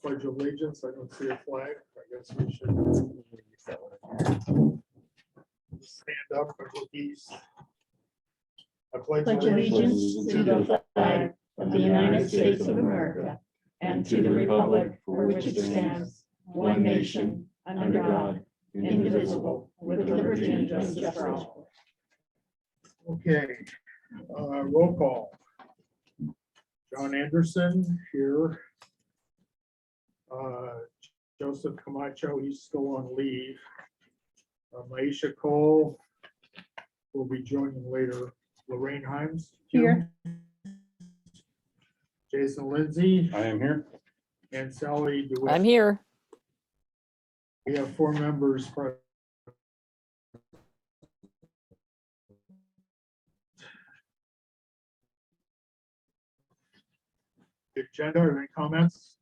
Pledge of allegiance. I don't see a flag. I guess we should stand up and look east. I pledge Pledge allegiance to the flag of the United States of America and to the republic for which it stands, one nation, under God, indivisible, with liberty and justice for all. Okay, roll call. John Anderson here. Joseph Camacho, he's still on leave. Maisha Cole will be joining later. Lorraine Himes Here. Jason Lindsay I am here. and Sally DeWitt. I'm here. We have 4 members present. Agenda, are there any comments?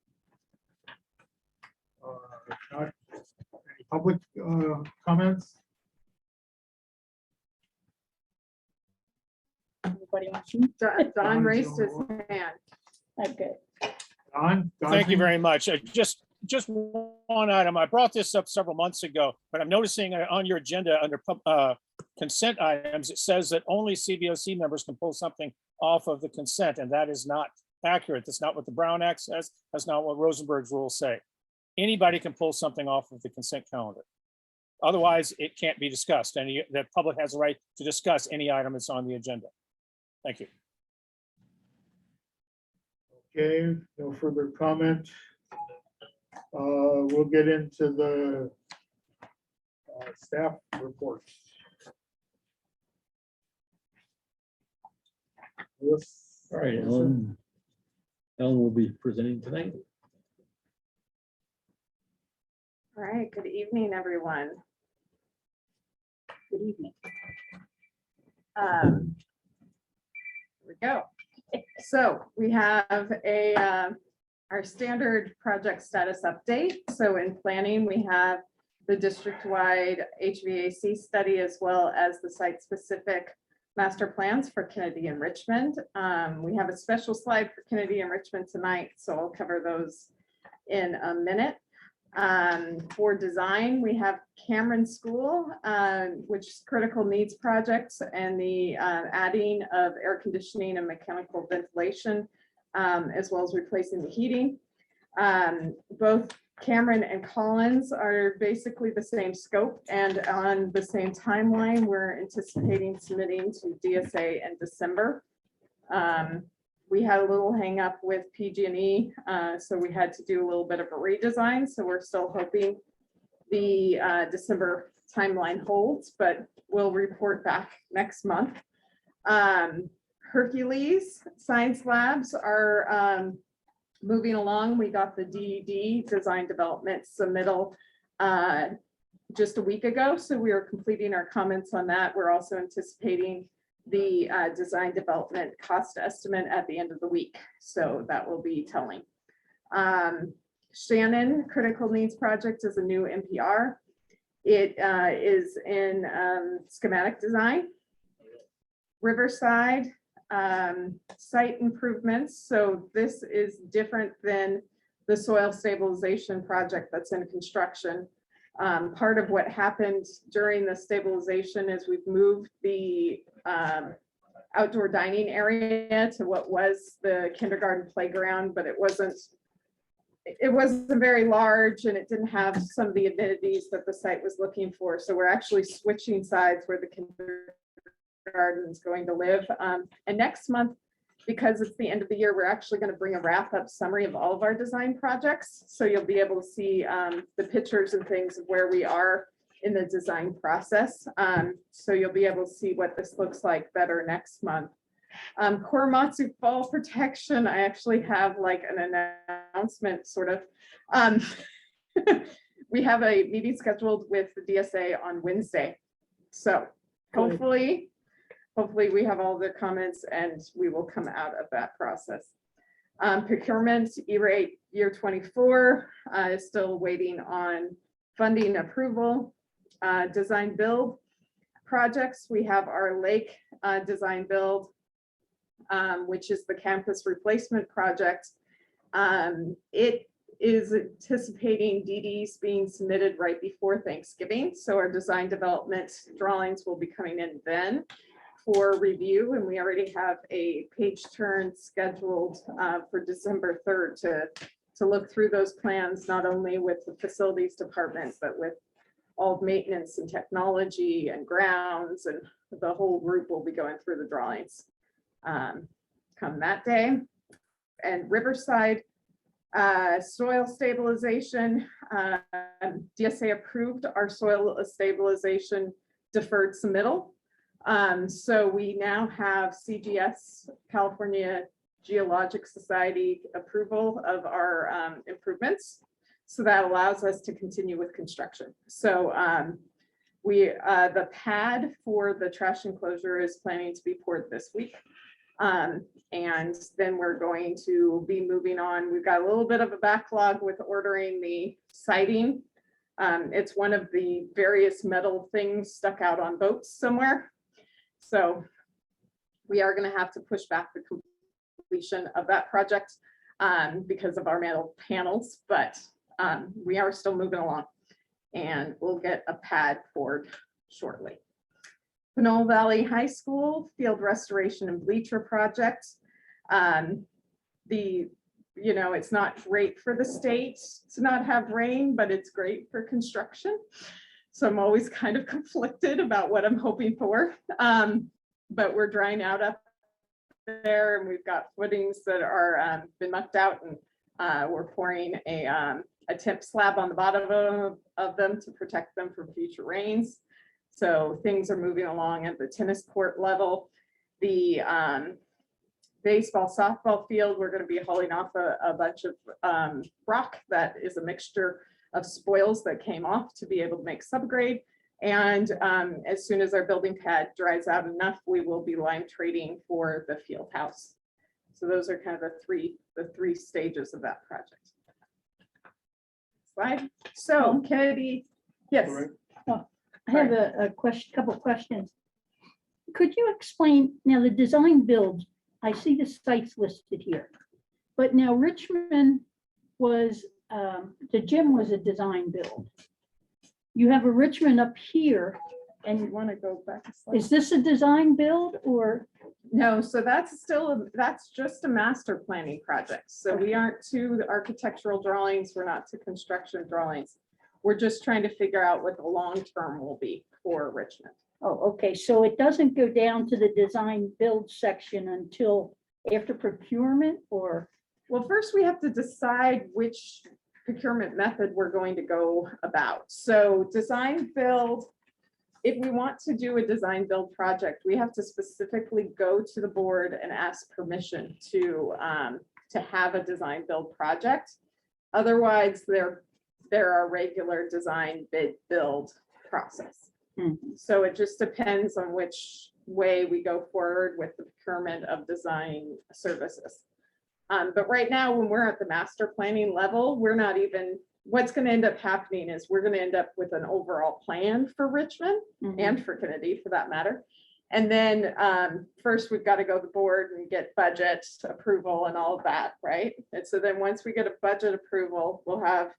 If not, any public comments? Anybody want to? Don raised his hand. Okay. Don? Thank you very much. Just one item. I brought this up several months ago, but I'm noticing on your agenda under consent items, it says that only CBOC members can pull something off of the consent, and that is not accurate. That's not what the Brown Act says. That's not what Rosenberg's rules say. Anybody can pull something off of the consent calendar. Otherwise, it can't be discussed, and the public has a right to discuss any item that's on the agenda. Thank you. Okay, no further comment. We'll get into the staff reports. Yes. All right, Ellen will be presenting tonight. All right, good evening, everyone. Good evening. Here we go. So we have our standard project status update. So in planning, we have the district-wide HVAC study as well as the site-specific master plans for Kennedy and Richmond. We have a special slide for Kennedy and Richmond tonight, so I'll cover those in a minute. For design, we have Cameron School, which is critical needs projects, and the adding of air conditioning and mechanical ventilation, as well as replacing the heating. Both Cameron and Collins are basically the same scope and on the same timeline. We're anticipating submitting to DSA in December. We had a little hang up with PG&E, so we had to do a little bit of a redesign. So we're still hoping the December timeline holds, but we'll report back next month. Hercules Science Labs are moving along. We got the DED design development submittal just a week ago, so we are completing our comments on that. We're also anticipating the design development cost estimate at the end of the week, so that will be telling. Shannon Critical Needs Project is a new NPR. It is in schematic design. Riverside site improvements. So this is different than the soil stabilization project that's in construction. Part of what happened during the stabilization is we've moved the outdoor dining area to what was the kindergarten playground, but it wasn't very large and it didn't have some of the amenities that the site was looking for. So we're actually switching sides where the kindergarten is going to live. And next month, because it's the end of the year, we're actually going to bring a wrap-up summary of all of our design projects. So you'll be able to see the pictures and things of where we are in the design process. So you'll be able to see what this looks like better next month. Korematsu fall protection, I actually have like an announcement sort of. We have a meeting scheduled with the DSA on Wednesday. So hopefully we have all their comments and we will come out of that process. Procurement E-rate year 24 is still waiting on funding approval. Design build projects, we have our lake design build, which is the campus replacement project. It is anticipating DDs being submitted right before Thanksgiving. So our design development drawings will be coming in then for review. And we already have a page turn scheduled for December 3rd to look through those plans, not only with the facilities department, but with all of maintenance and technology and grounds, and the whole group will be going through the drawings come that day. And Riverside soil stabilization, DSA approved our soil stabilization deferred submittal. So we now have CGS, California Geologic Society, approval of our improvements. So that allows us to continue with construction. So the pad for the trash enclosure is planning to be poured this week. And then we're going to be moving on. We've got a little bit of a backlog with ordering the siding. It's one of the various metal things stuck out on boats somewhere. So we are going to have to push back the completion of that project because of our metal panels, but we are still moving along, and we'll get a pad poured shortly. Canola Valley High School field restoration and bleacher project. It's not great for the state to not have rain, but it's great for construction. So I'm always kind of conflicted about what I'm hoping for. But we're drying out up there, and we've got footings that are been mucked out, and we're pouring a temp slab on the bottom of them to protect them from future rains. So things are moving along at the tennis court level. The baseball, softball field, we're going to be hauling off a bunch of rock that is a mixture of spoils that came off to be able to make subgrade. And as soon as our building pad dries out enough, we will be lime trading for the field house. So those are kind of the three stages of that project. Slide. So Kennedy, yes. All right. I have a question, couple questions. Could you explain now the design build? I see the sites listed here, but now Richmond was, the gym was a design build. You have a Richmond up here, And you and want to go back a slide? is this a design build or? No, so that's just a master planning project. So we aren't to the architectural drawings. We're not to construction drawings. We're just trying to figure out what the long-term will be for Richmond. Oh, okay, so it doesn't go down to the design build section until after procurement, or? Well, first we have to decide which procurement method we're going to go about. So design build, if we want to do a design build project, we have to specifically go to the board and ask permission to have a design build project. Otherwise, there are regular design bid build process. So it just depends on which way we go forward with the procurement of design services. But right now, when we're at the master planning level, we're not even, what's going to end up happening is we're going to end up with an overall plan for Richmond and for Kennedy for that matter. And then first we've got to go to the board and get budget approval and all of that, right? And so then once we get a budget approval, we'll have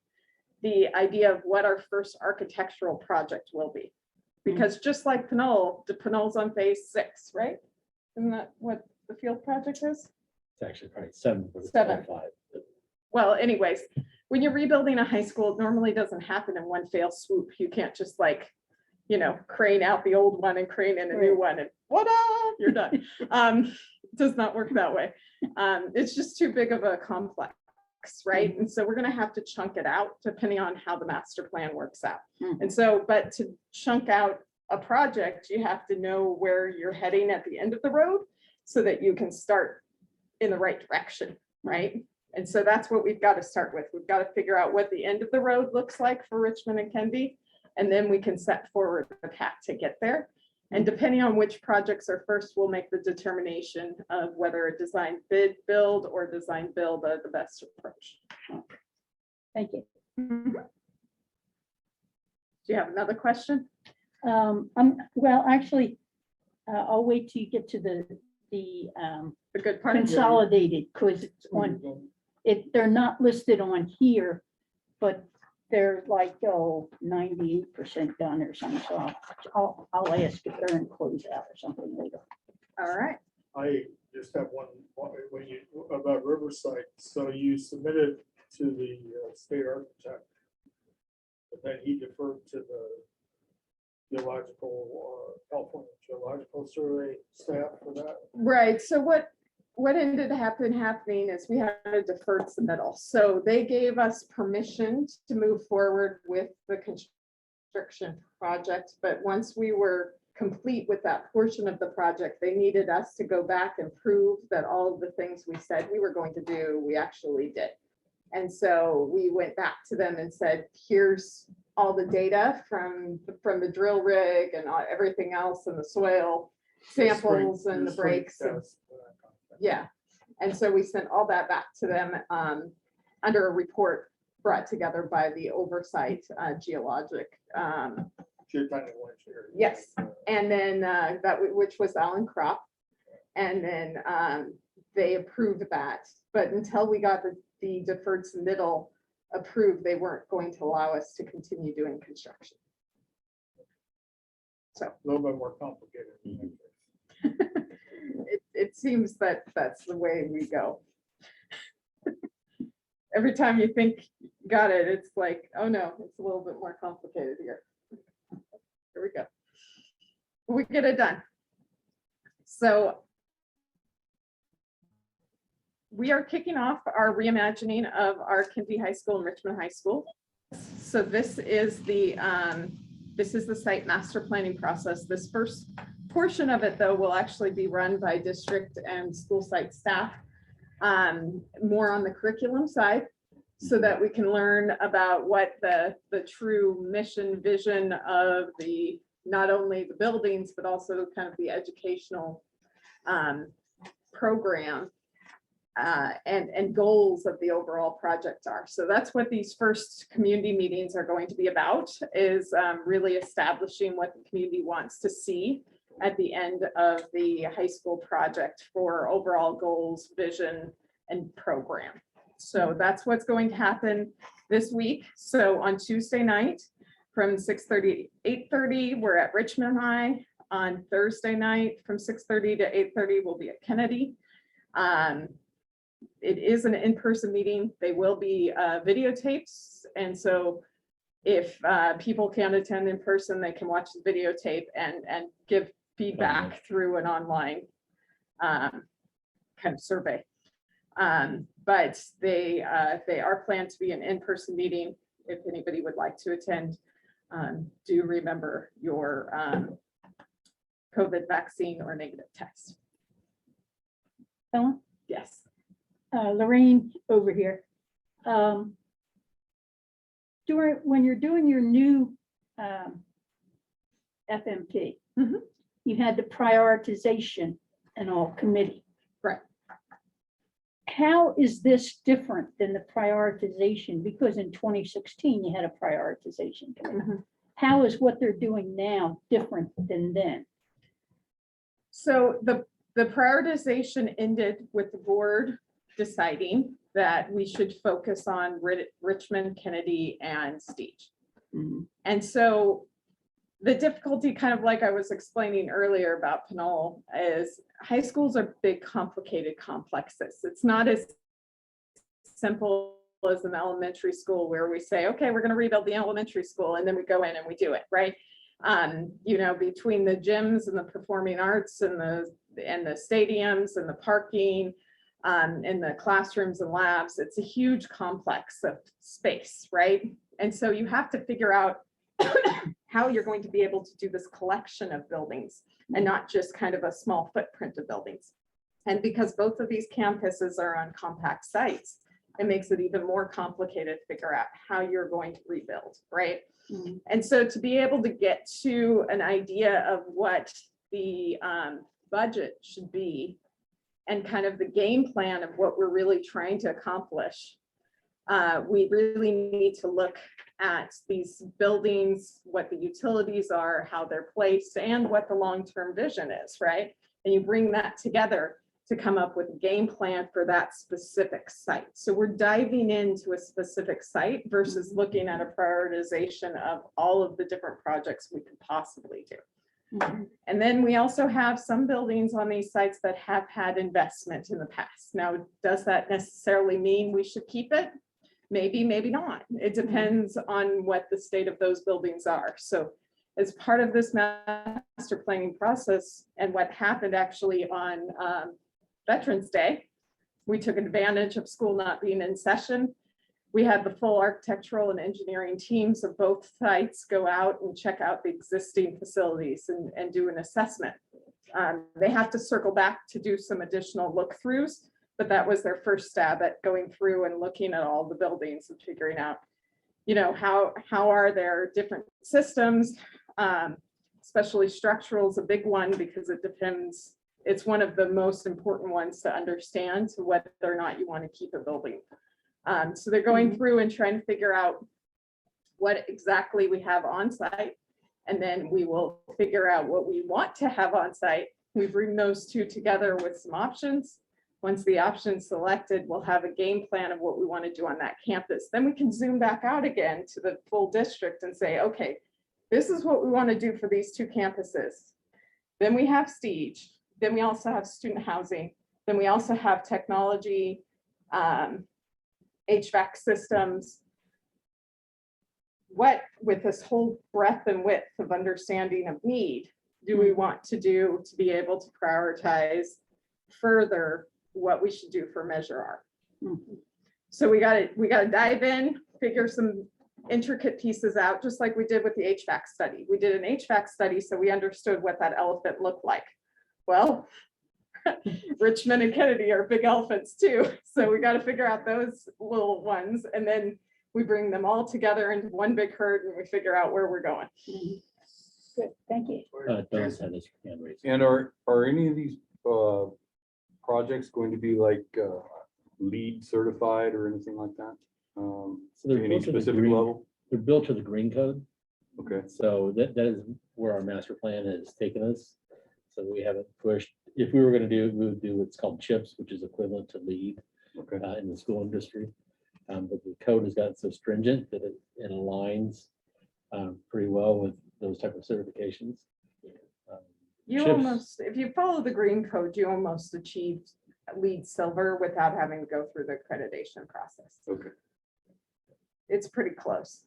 the idea of what our first architectural project will be. Because just like Canal, the Canal's on phase 6, right? Isn't that what the field project is? It's actually probably 7. but it's 7. 5. Well, anyways, when you're rebuilding a high school, it normally doesn't happen in one fell swoop. You can't just crane out the old one and crane in a new one and voila, you're done. It does not work that way. It's just too big of a complex, right? And so we're going to have to chunk it out depending on how the master plan works out. And so, but to chunk out a project, you have to know where you're heading at the end of the road so that you can start in the right direction, right? And so that's what we've got to start with. We've got to figure out what the end of the road looks like for Richmond and Kennedy, and then we can set forward the path to get there. And depending on which projects are first, we'll make the determination of whether a design bid build or design build are the best approach. Thank you. Do you have another question? Well, actually, I'll wait till you get to the The good part. consolidated, because it's on, they're not listed on here, but they're like, 98% done or something, so I'll ask if they're in closeout or something later. All right. I just have one, when you, about Riverside, so you submitted to the state architect. But then he deferred to the geological, California Geological Survey staff for that. Right, so what ended up happening is we had a deferred submittal. So they gave us permission to move forward with the construction project, but once we were complete with that portion of the project, they needed us to go back and prove that all of the things we said we were going to do, we actually did. And so we went back to them and said, here's all the data from the drill rig and everything else and the soil samples and the breaks. Yeah, and so we sent all that back to them under a report brought together by the Oversight geologic. Yes, and then which was Alan Kropp, and then they approved that. But until we got the deferred submittal approved, they weren't going to allow us to continue doing construction. So A little bit more complicated. it seems that that's the way we go. Every time you think you got it, it's like, oh no, it's a little bit more complicated here. Here we go. We get it done. So we are kicking off our reimagining of our Kindy High School and Richmond High School. So this is the site master planning process. This first portion of it, though, will actually be run by district and school site staff, more on the curriculum side, so that we can learn about what the true mission vision of the, not only the buildings, but also kind of the educational program and goals of the overall project are. So that's what these first community meetings are going to be about, is really establishing what the community wants to see at the end of the high school project for overall goals, vision, and program. So that's what's going to happen this week. So on Tuesday night from 6:30 to 8:30, we're at Richmond High. On Thursday night from 6:30 to 8:30, we'll be at Kennedy. It is an in-person meeting. They will be videotapes. And so if people can't attend in person, they can watch the videotape and give feedback through an online kind of survey. But they are planned to be an in-person meeting. If anybody would like to attend, do remember your COVID vaccine or negative test. Ellen? Yes. Lorraine over here. When you're doing your new FMP, Mhm. you had the prioritization and all committee. Right. How is this different than the prioritization? Because in 2016, you had a prioritization committee. Mhm. How is what they're doing now different than then? So the prioritization ended with the board deciding that we should focus on Richmond, Kennedy, and Stage. Mhm. And so the difficulty, kind of like I was explaining earlier about Canola, is high schools are big, complicated complexes. It's not as simple as an elementary school where we say, okay, we're going to rebuild the elementary school, and then we go in and we do it, right? You know, between the gyms and the performing arts and the stadiums and the parking and the classrooms and labs, it's a huge complex of space, right? And so you have to figure out how you're going to be able to do this collection of buildings and not just kind of a small footprint of buildings. And because both of these campuses are on compact sites, it makes it even more complicated to figure out how you're going to rebuild, right? Mhm. And so to be able to get to an idea of what the budget should be and kind of the game plan of what we're really trying to accomplish, we really need to look at these buildings, what the utilities are, how they're placed, and what the long-term vision is, right? And you bring that together, to come up with a game plan for that specific site. So we're diving into a specific site versus looking at a prioritization of all of the different projects we could possibly do. And then we also have some buildings on these sites that have had investment in the past. Now, does that necessarily mean we should keep it? Maybe, maybe not. It depends on what the state of those buildings are. So as part of this master planning process and what happened actually on Veterans Day, we took advantage of school not being in session. We had the full architectural and engineering teams of both sites go out and check out the existing facilities and do an assessment. They have to circle back to do some additional look-throughs, but that was their first stab at going through and looking at all the buildings and figuring out, you know, how are their different systems, especially structural is a big one because it depends. It's one of the most important ones to understand to whether or not you want to keep a building. So they're going through and trying to figure out what exactly we have on site. And then we will figure out what we want to have on site. We bring those two together with some options. Once the option's selected, we'll have a game plan of what we want to do on that campus. Then we can zoom back out again to the full district and say, okay, this is what we want to do for these two campuses. Then we have Stige. Then we also have student housing. Then we also have technology, HVAC systems. What, with this whole breadth and width of understanding of need, do we want to do to be able to prioritize further what we should do for Measure R? So we got to dive in, figure some intricate pieces out, just like we did with the HVAC study. We did an HVAC study, so we understood what that elephant looked like. Well, Richmond and Kennedy are big elephants too. So we got to figure out those little ones, and then we bring them all together into one big herd and we figure out where we're going. Good, thank you. Don's had his hand raised. And are any of these projects going to be like LEED certified or anything like that? So they're Any built to the specific green, level? they're built to the green code. Okay, So that is where our master plan has taken us. So we haven't pushed, if we were gonna do, we would do what's called CHIPS, which is equivalent to LEED okay. in the school industry. But the code has gotten so stringent that it aligns pretty well with those type of certifications. You CHIPS. almost, if you follow the green code, you almost achieved LEED silver without having to go through the accreditation process. Okay. It's pretty close.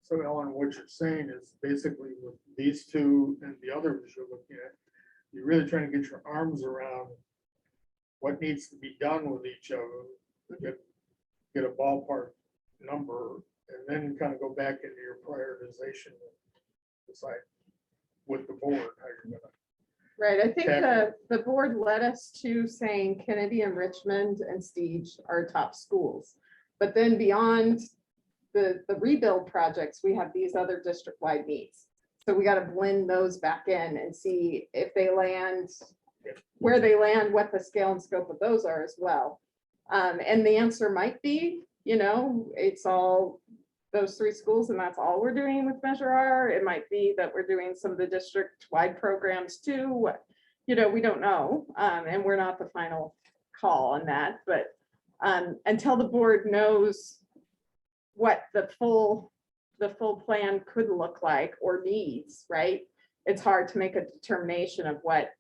So Ellen, what you're saying is basically with these two and the others you're looking at, you're really trying to get your arms around what needs to be done with each of them to get a ballpark number, and then kind of go back into your prioritization and decide with the board how you're gonna. Right, I think Tackle. the board led us to saying Kennedy and Richmond and Stige are top schools. But then beyond the rebuild projects, we have these other district-wide needs. So we got to blend those back in and see if they land, where they land, what the scale and scope of those are as well. And the answer might be, you know, it's all those three schools and that's all we're doing with Measure R. It might be that we're doing some of the district-wide programs too. You know, we don't know. And we're not the final call on that, but until the board knows what the full plan could look like or needs, right? It's hard to make a determination of what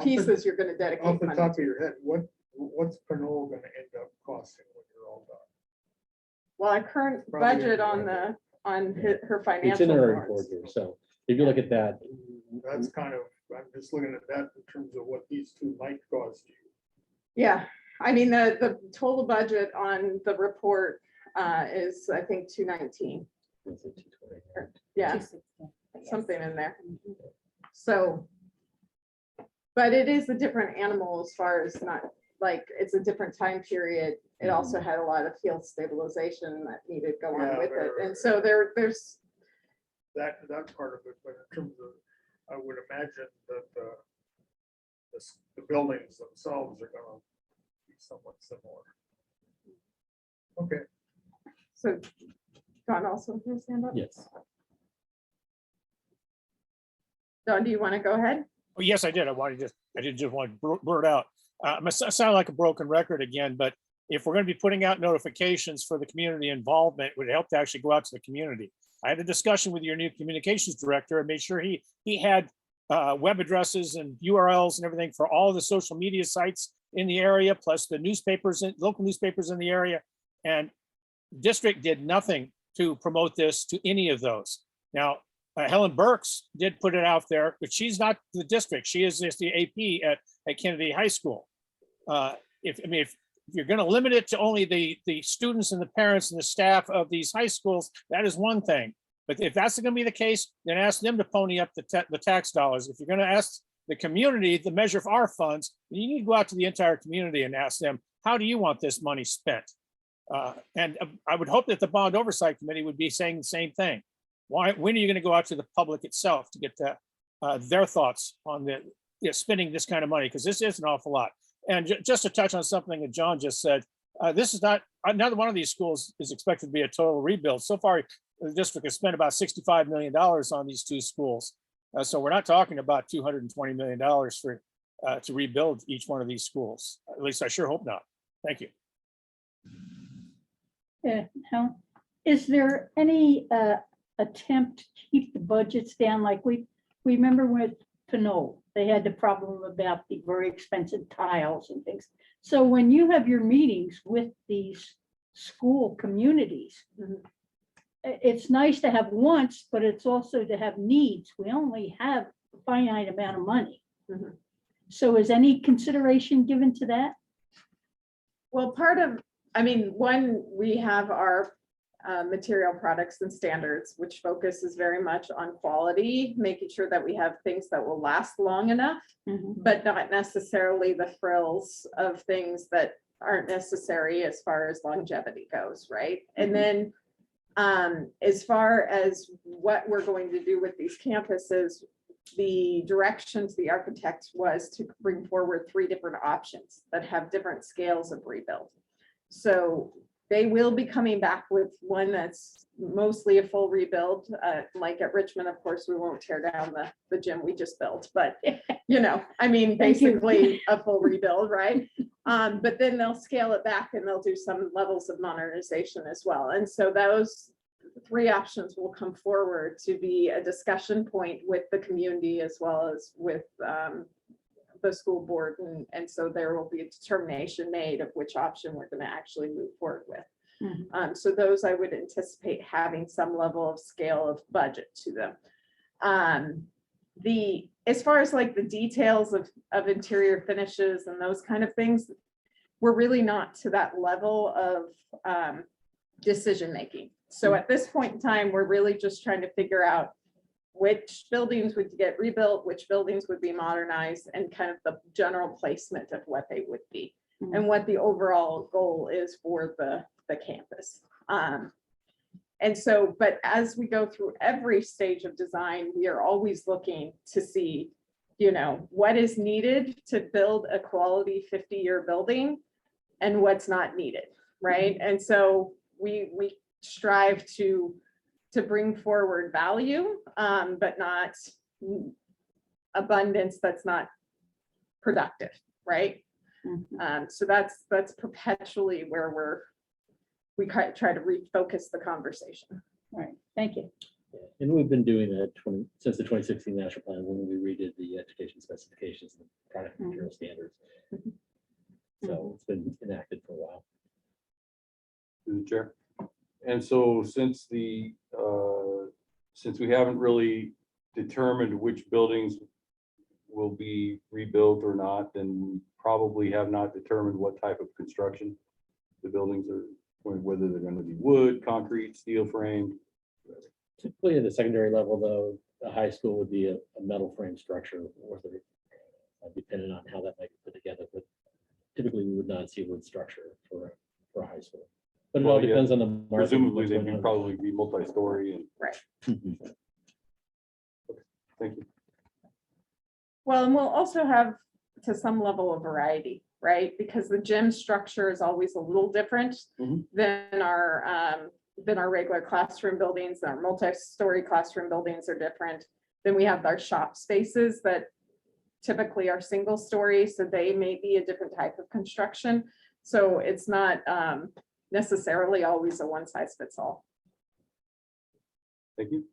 pieces you're going to dedicate Off the money top of to. your head, what's Canola gonna end up costing when you're all done? Well, our current Probably budget on right. her It's financial in our reports. report here. So if you look at that, That's kind of, I'm just looking at that in terms of what these two might cost you. Yeah, I mean, the total budget on the report is, I think, 219. Yeah, something in there. So, but it is a different animal as far as not, like, it's a different time period. It also had a lot of field stabilization that needed to go on Yeah, with it. right, And right, so there's, That part of it, but in terms of, I would imagine that the buildings themselves are gonna be somewhat similar. Okay, so Don also has his hand up. yes. Don, do you want to go ahead? Oh, yes, I did. I did just want to blurt out. I sound like a broken record again, but if we're going to be putting out notifications for the community involvement, it would help to actually go out to the community. I had a discussion with your new communications director and made sure he had web addresses and URLs and everything for all the social media sites in the area, plus the newspapers and local newspapers in the area. And district did nothing to promote this to any of those. Now, Helen Burks did put it out there, but she's not the district. She is just the AP at Kennedy High School. If you're going to limit it to only the students and the parents and the staff of these high schools, that is one thing. But if that's going to be the case, then ask them to pony up the tax dollars. If you're going to ask the community to measure for our funds, you need to go out to the entire community and ask them, how do you want this money spent? And I would hope that the Bond Oversight Committee would be saying the same thing. When are you going to go out to the public itself to get their thoughts on spending this kind of money? Because this is an awful lot. And just to touch on something that John just said, this is not, another one of these schools is expected to be a total rebuild. So far, the district has spent about $65 million on these two schools. So we're not talking about $220 million to rebuild each one of these schools. At least I sure hope not. Thank you. Helen, is there any attempt to keep the budgets down? Like we remember with Canola, they had the problem about the very expensive tiles and things. So when you have your meetings with these school communities, it's nice to have wants, but it's also to have needs. We only have a finite amount of money. So is any consideration given to that? Well, one, we have our material products and standards, which focuses very much on quality, making sure that we have things that will last long enough, but not necessarily the frills of things that aren't necessary as far as longevity goes, right? And then as far as what we're going to do with these campuses, the direction to the architects was to bring forward 3 different options that have different scales of rebuild. So they will be coming back with one that's mostly a full rebuild. Like at Richmond, of course, we won't tear down the gym we just built, but basically a full rebuild, right? But then they'll scale it back and they'll do some levels of modernization as well. And so those 3 options will come forward to be a discussion point with the community as well as with the school board. And so there will be a determination made of which option we're going to actually move forward with. So those I would anticipate having some level of scale of budget to them. As far as like the details of interior finishes and those kind of things, we're really not to that level of decision making. So at this point in time, we're really just trying to figure out which buildings would get rebuilt, which buildings would be modernized, and kind of the general placement of what they would be and what the overall goal is for the campus. And so, but as we go through every stage of design, we are always looking to see, what is needed to build a quality 50-year building and what's not needed, right? And so we strive to bring forward value, but not abundance that's not productive, right? So that's perpetually where we try to refocus the conversation. All right, thank you. And we've been doing that since the 2016 master plan, when we redid the education specifications and product material standards. So it's been enacted for a while. Through the chair. And so since we haven't really determined which buildings will be rebuilt or not, then we probably have not determined what type of construction the buildings are, whether they're going to be wood, concrete, steel frame. Typically at the secondary level, though, the high school would be a metal frame structure, or depending on how that might be put together. But typically, we would not see a wood structure for a high school. But it all depends on the market. Presumably, they would probably be multi-story and. Right. Thank you. Well, and we'll also have to some level of variety, right? Because the gym structure is always a little different than our regular classroom buildings. Our multi-story classroom buildings are different. Then we have our shop spaces that typically are single story, so they may be a different type of construction. So it's not necessarily always a one size fits all. Thank you.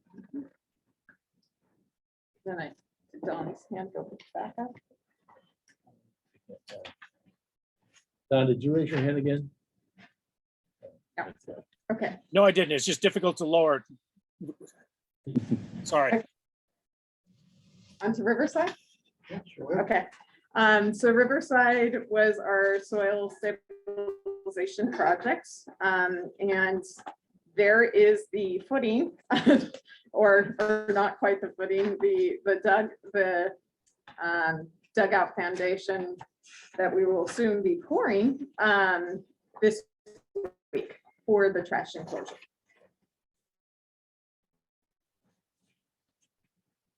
Then I, Don's hand go back up. Don, did you raise your hand again? Yeah. Okay, No, I didn't. It's just difficult to lower. Sorry. onto Riverside. Sure. Okay, so Riverside was our soil stabilization project. And there is the footing, or not quite the footing, the dugout foundation that we will soon be pouring this week for the trash enclosure.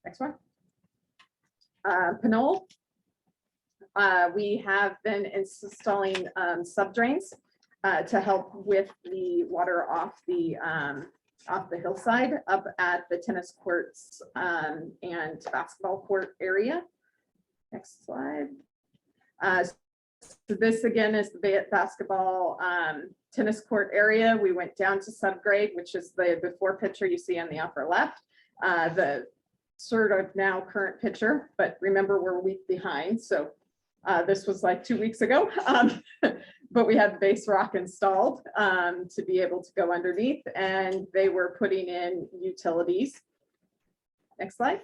Next one. Canal. We have been installing sub drains to help with the water off the hillside up at the tennis courts and basketball court area. Next slide. So this again is the basketball tennis court area. We went down to subgrade, which is the before picture you see on the upper left. The sort of now current picture, but remember we're a week behind. So this was like 2 weeks ago, but we had base rock installed to be able to go underneath, and they were putting in utilities. Next slide.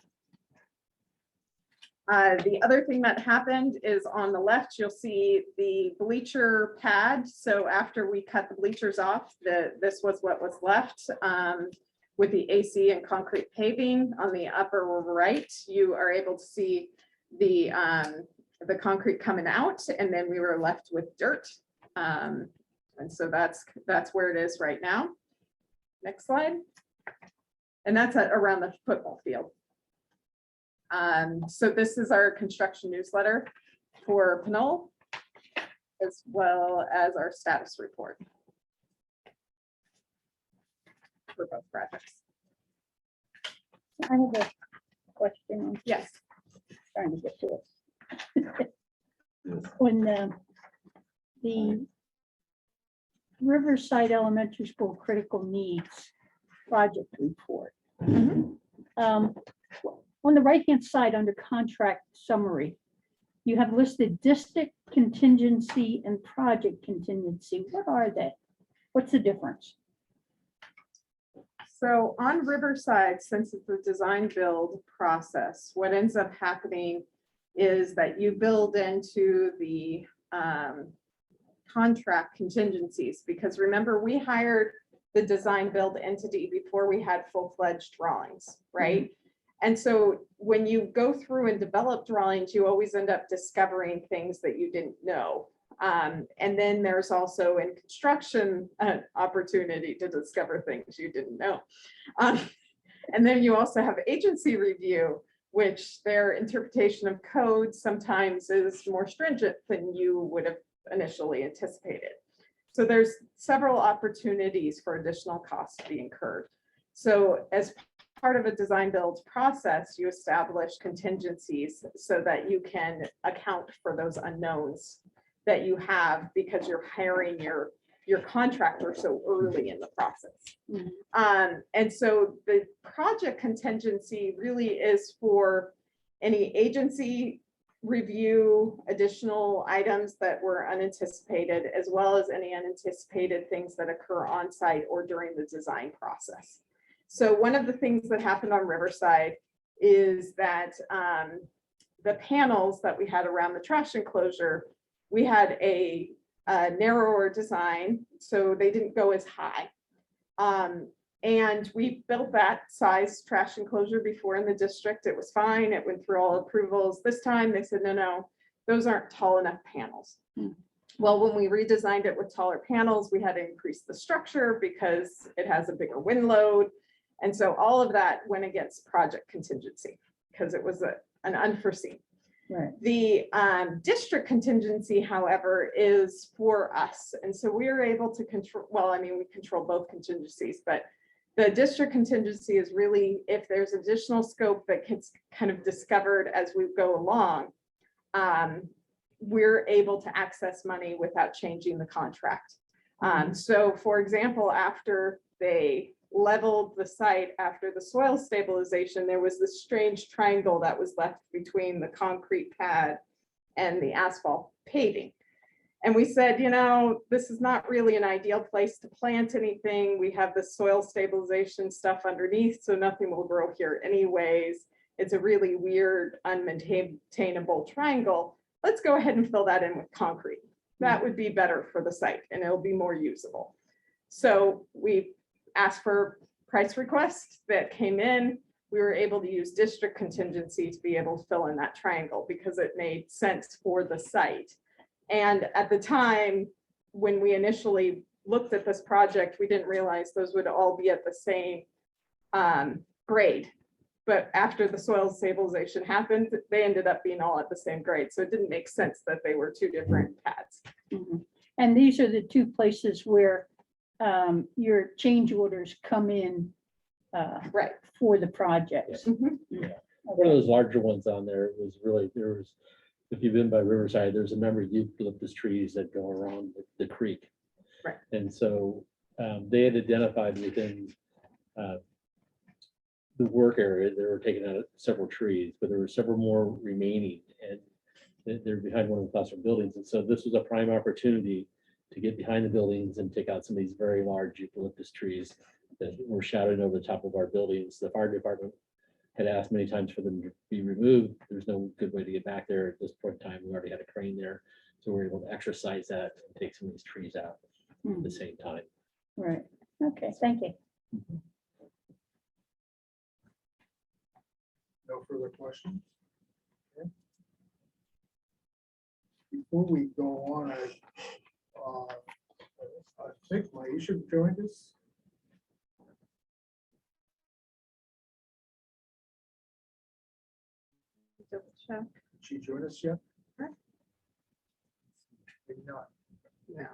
The other thing that happened is on the left, you'll see the bleacher pad. So after we cut the bleachers off, this was what was left. With the AC and concrete paving on the upper right, you are able to see the concrete coming out, and then we were left with dirt. And so that's where it is right now. Next slide. And that's around the football field. So this is our construction newsletter for Canal, as well as our status report for both projects. I have a question. Yes. Trying to get to it. When the Riverside Elementary School Critical Needs Project Report. On the right-hand side under contract summary, you have listed district contingency and project contingency. What are they? What's the difference? So on Riverside, since it's a design build process, what ends up happening is that you build into the contract contingencies, because remember, we hired the design build entity before we had full-fledged drawings, right? And so when you go through and develop drawings, you always end up discovering things that you didn't know. And then there's also in construction an opportunity to discover things you didn't know. And then you also have agency review, which their interpretation of code sometimes is more stringent than you would have initially anticipated. So there's several opportunities for additional costs to be incurred. So as part of a design build process, you establish contingencies so that you can account for those unknowns that you have because you're hiring your contractor so early in the process. And so the project contingency really is for any agency review, additional items that were unanticipated, as well as any unanticipated things that occur on site or during the design process. So one of the things that happened on Riverside is that the panels that we had around the trash enclosure, we had a narrower design, so they didn't go as high. And we built that size trash enclosure before in the district. It was fine. It went through all approvals. This time they said, no, those aren't tall enough panels. Well, when we redesigned it with taller panels, we had to increase the structure because it has a bigger wind load. And so all of that went against project contingency because it was an unforeseen. Right. The district contingency, however, is for us. And so we are able to control, well, I mean, we control both contingencies, but the district contingency is really if there's additional scope that gets kind of discovered as we go along, we're able to access money without changing the contract. So for example, after they leveled the site after the soil stabilization, there was this strange triangle that was left between the concrete pad and the asphalt paving. And we said, you know, this is not really an ideal place to plant anything. We have the soil stabilization stuff underneath, so nothing will grow here anyways. It's a really weird, unmaintainable triangle. Let's go ahead and fill that in with concrete. That would be better for the site and it'll be more usable. So we asked for price requests that came in. We were able to use district contingency to be able to fill in that triangle because it made sense for the site. And at the time, when we initially looked at this project, we didn't realize those would all be at the same grade. But after the soil stabilization happened, they ended up being all at the same grade. So it didn't make sense that they were two different pads. Mhm. And these are the two places where your change orders come in Right. for the projects. Mhm. One of those larger ones on there was really, there was, if you've been by Riverside, there's a number of eucalyptus trees that go around the creek. Right. And so they had identified within the work area, they were taking out several trees, but there were several more remaining, and they're behind one of the classroom buildings. And so this was a prime opportunity to get behind the buildings and take out some of these very large eucalyptus trees that were shadowing over the top of our buildings. The fire department had asked many times for them to be removed. There's no good way to get back there at this point in time. We already had a crane there. So we were able to exercise that and take some of these trees out at the same time. Right, okay, thank you. No further questions? Okay. Before we go on, I think Maisha joined us. Did she join us yet? Huh? Maybe not. No.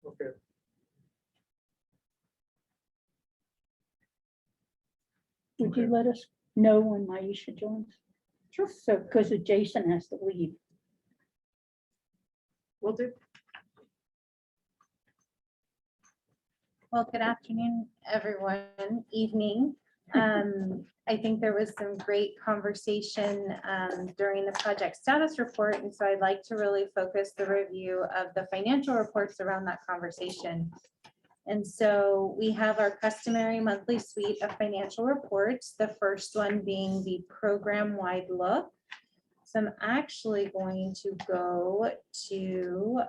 Okay. Would you Okay. let us know when Maisha joins? Sure. So, because Jason has to leave. Will do. Well, good afternoon, everyone, evening. I think there was some great conversation during the project status report, and so I'd like to really focus the review of the financial reports around that conversation. And so we have our customary monthly suite of financial reports, the first one being the program-wide look. So I'm actually going to go to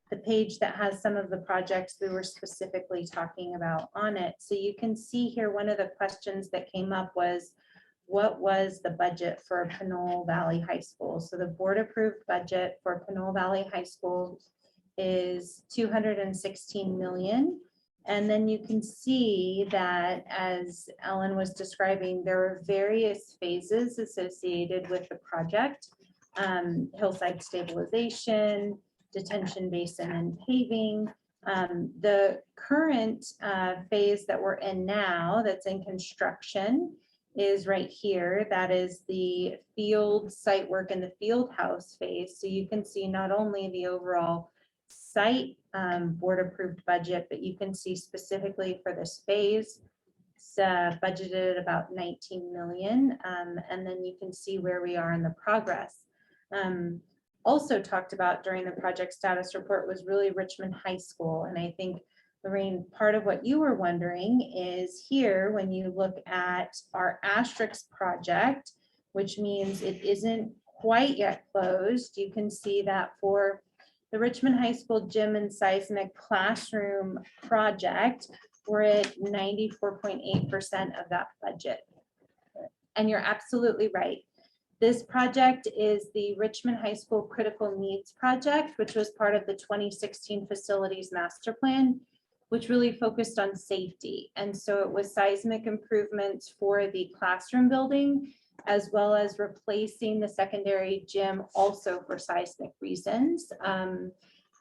the page that has some of the projects we were specifically talking about on it. So you can see here, one of the questions that came up was, what was the budget for Canola Valley High School? So the board approved budget for Canola Valley High School is 216 million. And then you can see that, as Ellen was describing, there are various phases associated with the project. Hillside stabilization, detention basin and paving. The current phase that we're in now, that's in construction, is right here. That is the field site work in the field house phase. So you can see not only the overall site board approved budget, but you can see specifically for this phase, it's budgeted at about 19 million. And then you can see where we are in the progress. Also talked about during the project status report was really Richmond High School. And I think, Lorraine, part of what you were wondering is here, when you look at our asterisk project, which means it isn't quite yet closed, you can see that for the Richmond High School gym and seismic classroom project, we're at 94.8% of that budget. And you're absolutely right. This project is the Richmond High School Critical Needs Project, which was part of the 2016 Facilities Master Plan, which really focused on safety. And so it was seismic improvements for the classroom building, as well as replacing the secondary gym also for seismic reasons.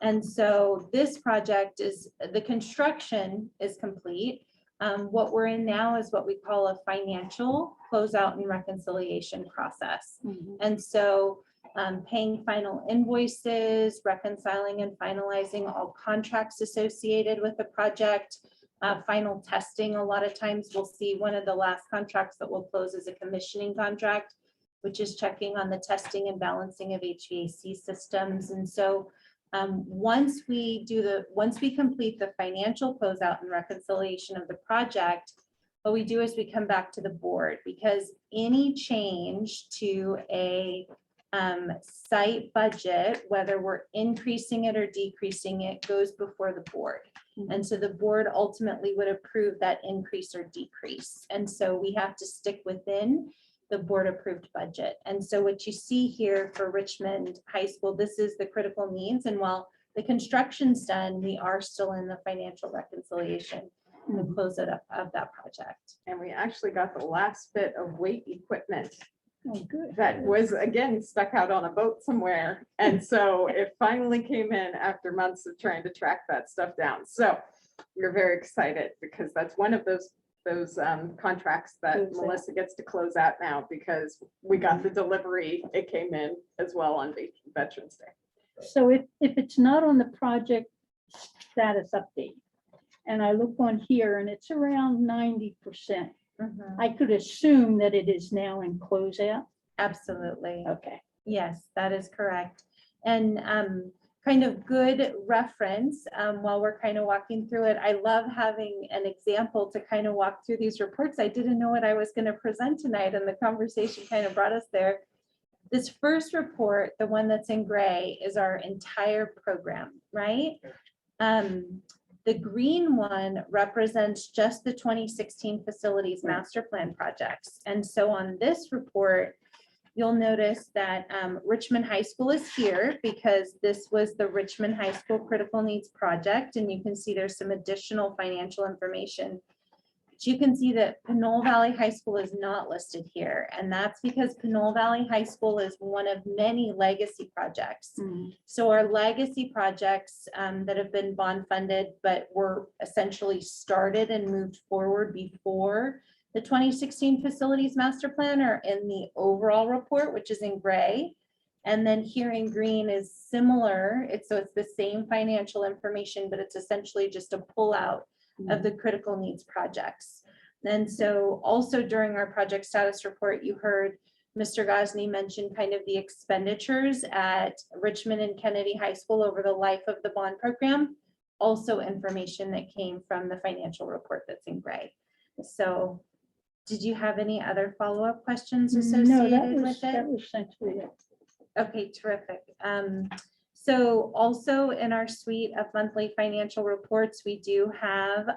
And so this project is, the construction is complete. What we're in now is what we call a financial closeout and reconciliation process. And so paying final invoices, reconciling and finalizing all contracts associated with the project, final testing. A lot of times we'll see one of the last contracts that will close as a commissioning contract, which is checking on the testing and balancing of HVAC systems. And so once we complete the financial closeout and reconciliation of the project, what we do is we come back to the board, because any change to a site budget, whether we're increasing it or decreasing it, goes before the board. And so the board ultimately would approve that increase or decrease. And so we have to stick within the board approved budget. And so what you see here for Richmond High School, this is the critical needs. And while the construction's done, we are still in the financial reconciliation and close it up of that project. And we actually got the last bit of weight equipment Oh, good. that was again stuck out on a boat somewhere. And so it finally came in after months of trying to track that stuff down. So we're very excited because that's one of those contracts that Close out. Melissa gets to close out now, because we got the delivery. It came in as well on Veterans Day. So if it's not on the project status update, and I look on here and it's around 90%, I could assume that it is now in closeout. Absolutely. Okay. Yes, that is correct. And kind of good reference while we're kind of walking through it. I love having an example to kind of walk through these reports. I didn't know what I was going to present tonight, and the conversation kind of brought us there. This first report, the one that's in gray, is our entire program, right? The green one represents just the 2016 facilities master plan projects. And so on this report, you'll notice that Richmond High School is here because this was the Richmond High School Critical Needs Project. And you can see there's some additional financial information. But you can see that Canola Valley High School is not listed here. And that's because Canola Valley High School is one of many legacy projects. So our legacy projects that have been bond funded, but were essentially started and moved forward before the 2016 facilities master plan are in the overall report, which is in gray. And then here in green is similar. So it's the same financial information, but it's essentially just a pullout of the critical needs projects. And so also during our project status report, you heard Mr. Gosney mention kind of the expenditures at Richmond and Kennedy High School over the life of the bond program. Also information that came from the financial report that's in gray. So did you have any other follow-up questions No, associated with that it? was essentially it. Okay, terrific. So also in our suite of monthly financial reports, we do have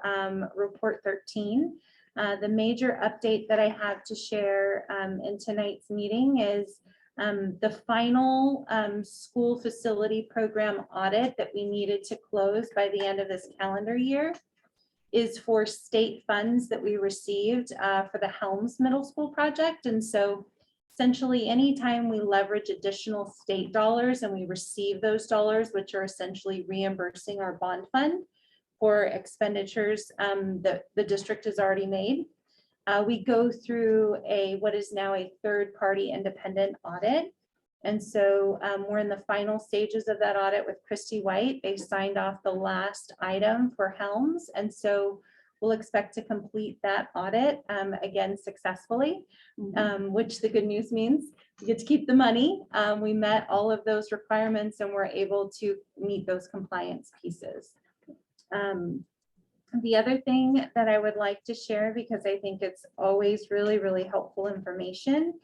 report 13. The major update that I have to share in tonight's meeting is the final school facility program audit that we needed to close by the end of this calendar year is for state funds that we received for the Helms Middle School project. And so essentially anytime we leverage additional state dollars and we receive those dollars, which are essentially reimbursing our bond fund for expenditures that the district has already made, we go through what is now a third-party independent audit. And so we're in the final stages of that audit with Christy White. They signed off the last item for Helms. And so we'll expect to complete that audit again successfully, which the good news means we get to keep the money. We met all of those requirements and we're able to meet those compliance pieces. The other thing that I would like to share, because I think it's always really, really helpful information,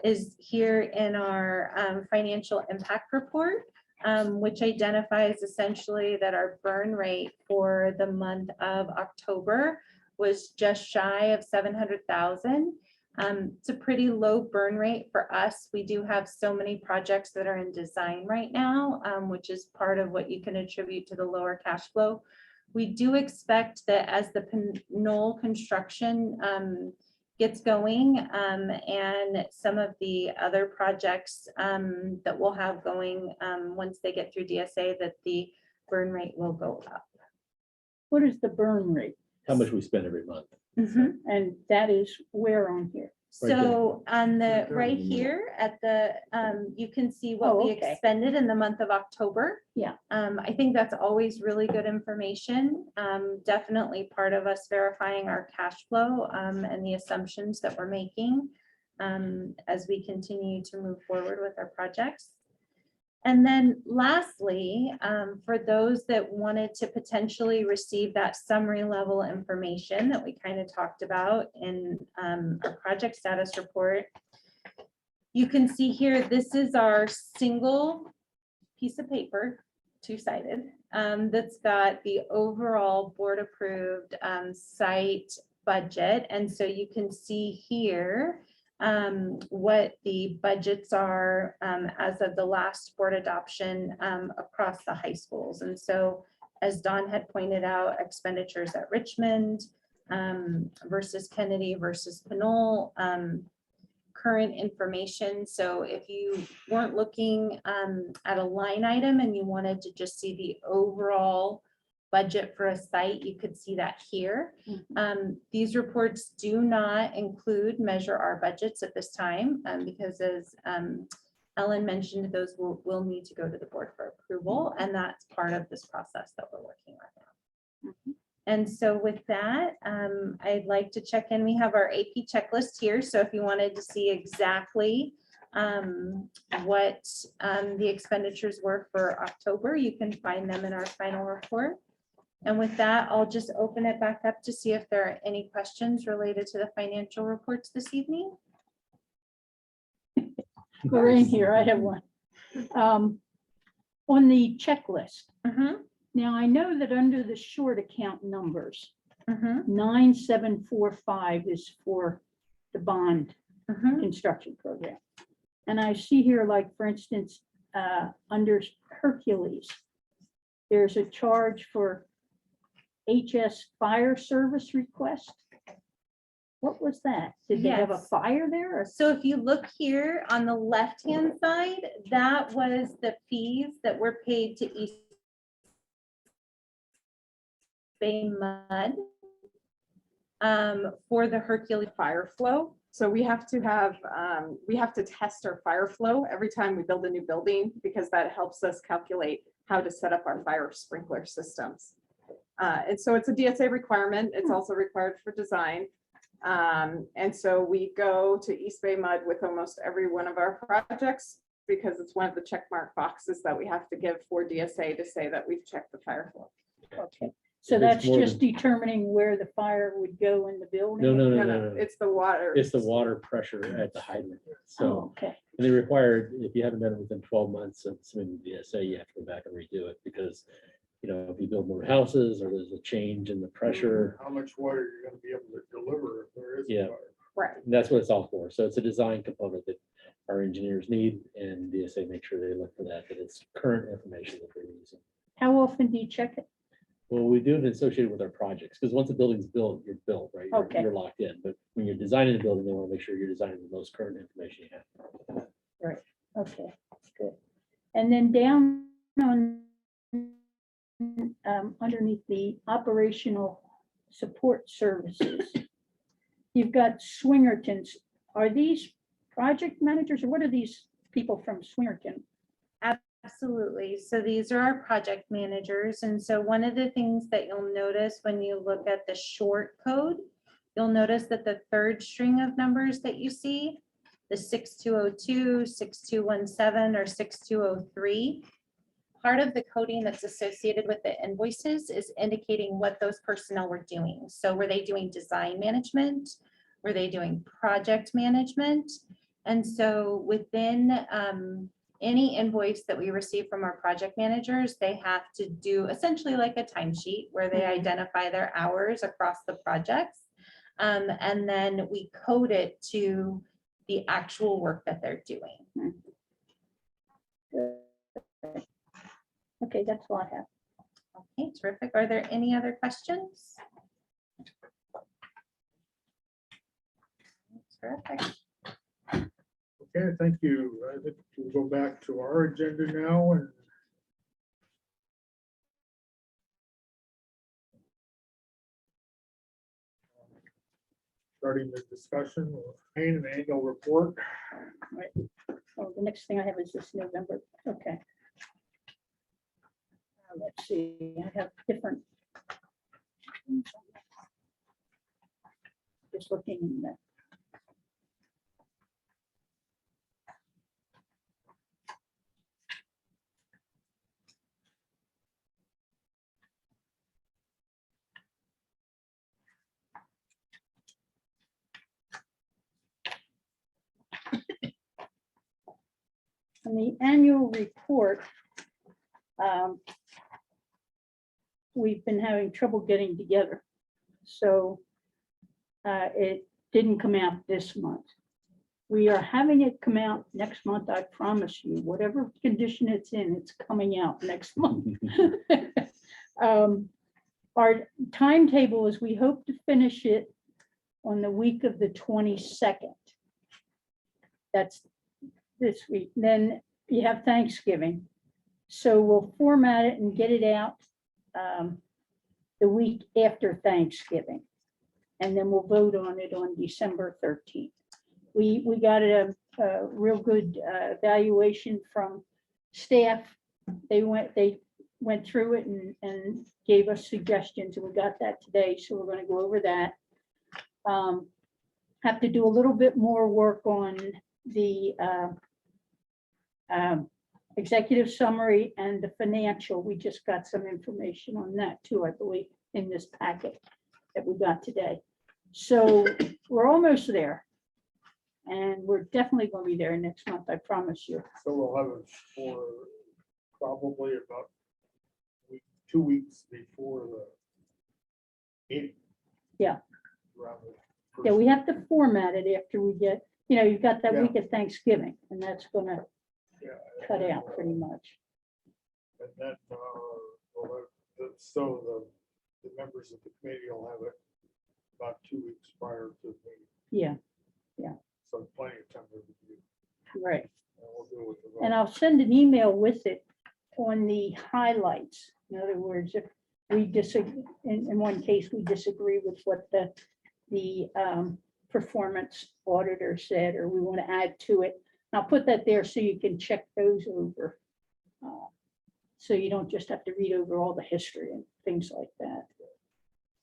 is here in our financial impact report, which identifies essentially that our burn rate for the month of October was just shy of 700,000. It's a pretty low burn rate for us. We do have so many projects that are in design right now, which is part of what you can attribute to the lower cash flow. We do expect that as the Canola construction gets going and some of the other projects that we'll have going once they get through DSA, that the burn rate will go up. What is the burn rate? how much we spend every month. Mhm. And that is where on here? Right there. So on the, Right there right in the middle. here at the, you can see what Oh, we okay. expended in the month of October. Yeah. I think that's always really good information. Definitely part of us verifying our cash flow, and the assumptions that we're making, as we continue to move forward with our projects. And then lastly, for those that wanted to potentially receive that summary level information that we kind of talked about in our project status report, you can see here, this is our single piece of paper, two-sided, that's got the overall board approved site budget. And so you can see here what the budgets are as of the last board adoption across the high schools. And so, as Don had pointed out, expenditures at Richmond versus Kennedy versus Canal, current information. So if you weren't looking at a line item and you wanted to just see the overall budget for a site, you could see that here. These reports do not include measure our budgets at this time, because as Ellen mentioned, those will need to go to the board for approval, and that's part of this process that we're working on now. And so with that, I'd like to check in. We have our AP checklist here. So if you wanted to see exactly what the expenditures were for October, you can find them in our final report. And with that, I'll just open it back up to see if there are any questions related to the financial reports this evening. Lorraine here, I have one. On the checklist, Mhm, now I know that under the short account numbers, mhm, 9745 is for the bond mhm. construction program. And I see here, like, for instance, under Hercules, there's a charge for HS fire service request. What was that? Did they have a Yes. fire there? Or So if you look here on the left-hand side, that was the fees that were paid to East Bay Mud for the Hercules. Fire flow. So we have to test our fire flow every time we build a new building, because that helps us calculate how to set up our fire sprinkler systems. And so it's a DSA requirement. It's also required for design. And so we go to East Bay Mud with almost every one of our projects, because it's one of the check mark boxes that we have to give for DSA to say that we've checked the fire flow. okay, so If it's that's more just determining where the fire would go in the building? No, no, no, No, no, no, no. it's the water. It's the water pressure at the hydrant. Oh, So okay. and they require, if you haven't done it within 12 months of submitting the DSA, you have to go back and redo it, because, you know, if you build more houses or there's a change in the pressure, How much water you're gonna be able to deliver if there is a Yeah. fire. Right. that's what it's all for. So it's a design component that our engineers need, and DSA make sure they look for that it's current information that they're using. How often do you check it? Well, we do it associated with our projects, because once the building's built, you're built, right? You're- Okay. You're locked in, but when you're designing the building, they want to make sure you're designing the most current information you have. Okay, good. And then down on underneath the operational support services, you've got Swingertons. Are these project managers, or what are these people from Swingerton? Absolutely. So these are our project managers. And so one of the things that you'll notice when you look at the short code, you'll notice that the third string of numbers that you see, the 6202, 6217, or 6203, part of the coding that's associated with the invoices is indicating what those personnel were doing. So were they doing design management? Were they doing project management? And so within any invoice that we receive from our project managers, they have to do essentially like a timesheet where they identify their hours across the projects. And then we code it to the actual work that they're doing. Okay, that's all I have. Okay, terrific. Are there any other questions? Terrific. Okay, thank you. I think we'll go back to our agenda now, and Starting the discussion, an annual report. Oh, the next thing I have is this November. Okay. Let's see, I have different. Just looking in the. On the annual report, we've been having trouble getting together. So it didn't come out this month. We are having it come out next month, I promise you. Whatever condition it's in, it's coming out next month. Our timetable is we hope to finish it on the week of the 22nd. That's this week. Then you have Thanksgiving. So we'll format it and get it out the week after Thanksgiving. And then we'll vote on it on December 13th. We got a real good evaluation from staff. They went through it and gave us suggestions, and we got that today. So we're going to go over that. Have to do a little bit more work on the executive summary and the financial. We just got some information on that too, I believe, in this packet that we got today. So we're almost there. And we're definitely going to be there next month, I promise you. So we'll have it for probably about 2 weeks before the meeting. Yeah. Around the Yeah, first- we have to format it after we get, you've got that Yeah. week of Thanksgiving, and that's gonna Yeah, cut out pretty much. And then, we'll have so the members of the committee will have it about 2 weeks prior to the meeting. Yeah, So plenty of time to review. right. And we'll deal with the vote. And I'll send an email with it on the highlights. In other words, if we disagree, in one case, we disagree with what the performance auditor said, or we want to add to it. I'll put that there so you can check those over. So you don't just have to read over all the history and things like that.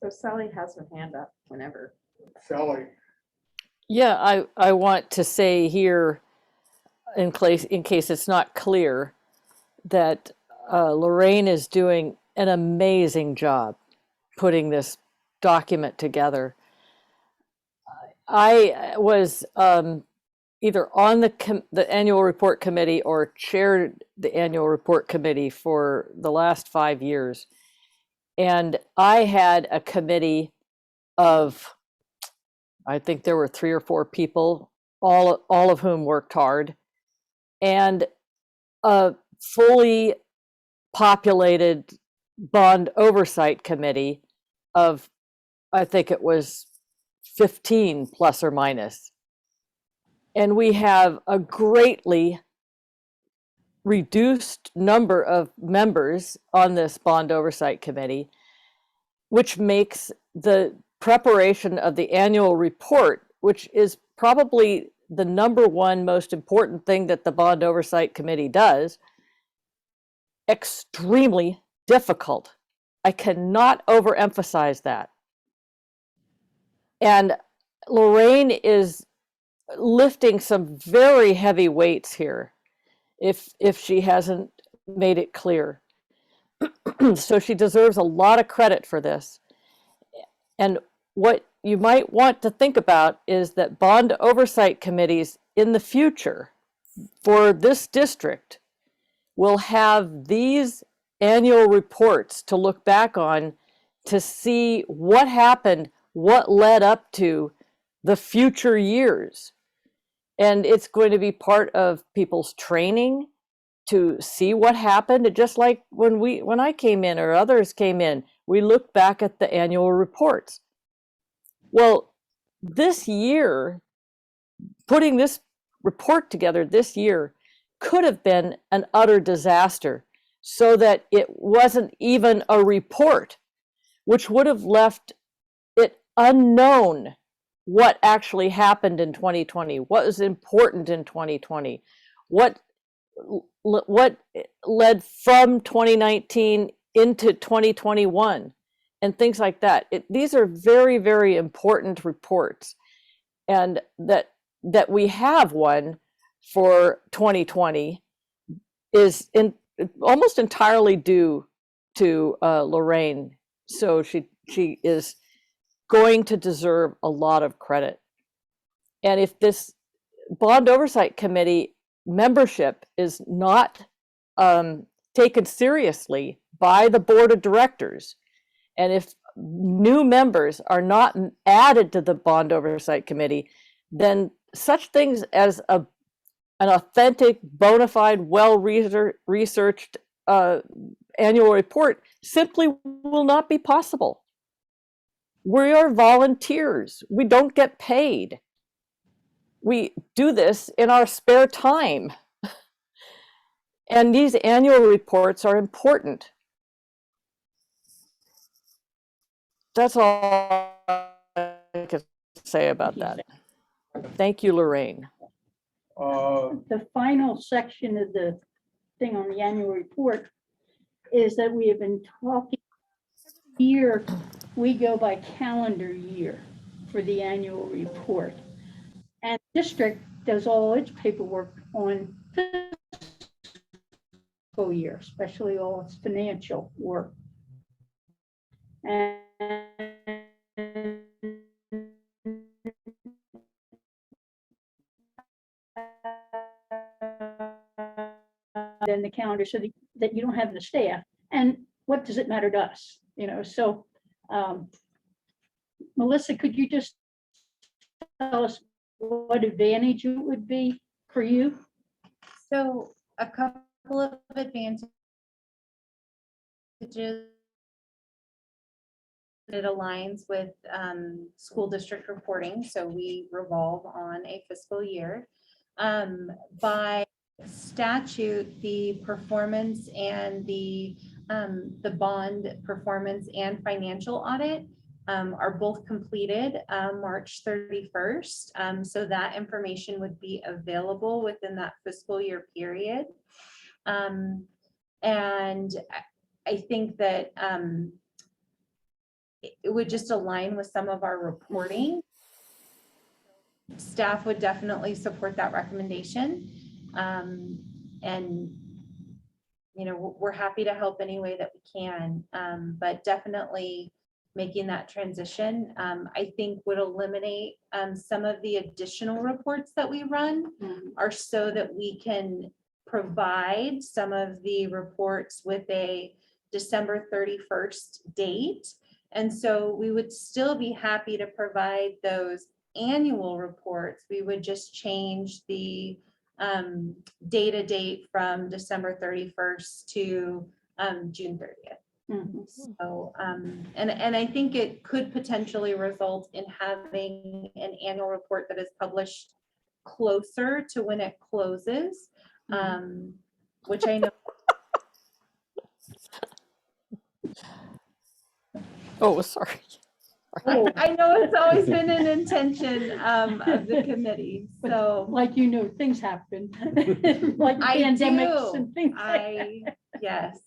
So Sally has her hand up whenever. Sally, Yeah, I want to say here, in case it's not clear, that Lorraine is doing an amazing job putting this document together. I was either on the annual report committee or chaired the annual report committee for the last 5 years. And I had a committee of, I think there were 3 or 4 people, all of whom worked hard, and a fully populated bond oversight committee of, I think it was 15 plus or minus. And we have a greatly reduced number of members on this bond oversight committee, which makes the preparation of the annual report, which is probably the #1 most important thing that the bond oversight committee does, extremely difficult. I cannot overemphasize that. And Lorraine is lifting some very heavy weights here, if she hasn't made it clear. So she deserves a lot of credit for this. And what you might want to think about is that bond oversight committees in the future for this district will have these annual reports to look back on to see what happened, what led up to the future years. And it's going to be part of people's training to see what happened. Just like when I came in or others came in, we looked back at the annual reports. Well, this year, putting this report together this year could have been an utter disaster, so that it wasn't even a report, which would have left it unknown what actually happened in 2020, what was important in 2020, what led from 2019 into 2021, and things like that. These are very, very important reports, and that we have one for 2020 is almost entirely due to Lorraine. So she is going to deserve a lot of credit. And if this Bond Oversight Committee membership is not taken seriously by the board of directors, and if new members are not added to the Bond Oversight Committee, then such things as an authentic, bona fide, well-researched annual report simply will not be possible. We are volunteers. We don't get paid. We do this in our spare time. And these annual reports are important. That's all I can say about that. Thank you, Lorraine. The final section of the thing on the annual report is that we have been talking year, we go by calendar year for the annual report. And district does all its paperwork on fiscal year, especially all its financial work. And then the calendar, so that you don't have the staff. And what does it matter to us? You know, so Melissa, could you just tell us what advantage it would be for you? So a couple of advantages. It aligns with school district reporting, so we revolve on a fiscal year. By statute, the performance and the bond performance and financial audit are both completed March 31st. So that information would be available within that fiscal year period. And I think that it would just align with some of our reporting. Staff would definitely support that recommendation. And, you know, we're happy to help any way that we can, but definitely making that transition, I think would eliminate some of the additional reports that we run are so that we can provide some of the reports with a December 31st date. And so we would still be happy to provide those annual reports. We would just change the data date from December 31st to June 30th. So, and I think it could potentially result in having an annual report that is published closer to when it closes, which I know. Oh, sorry. I know it's always been an intention of the committee, so. Like, you know, things happen, like I pandemics do. and things like that. Yes.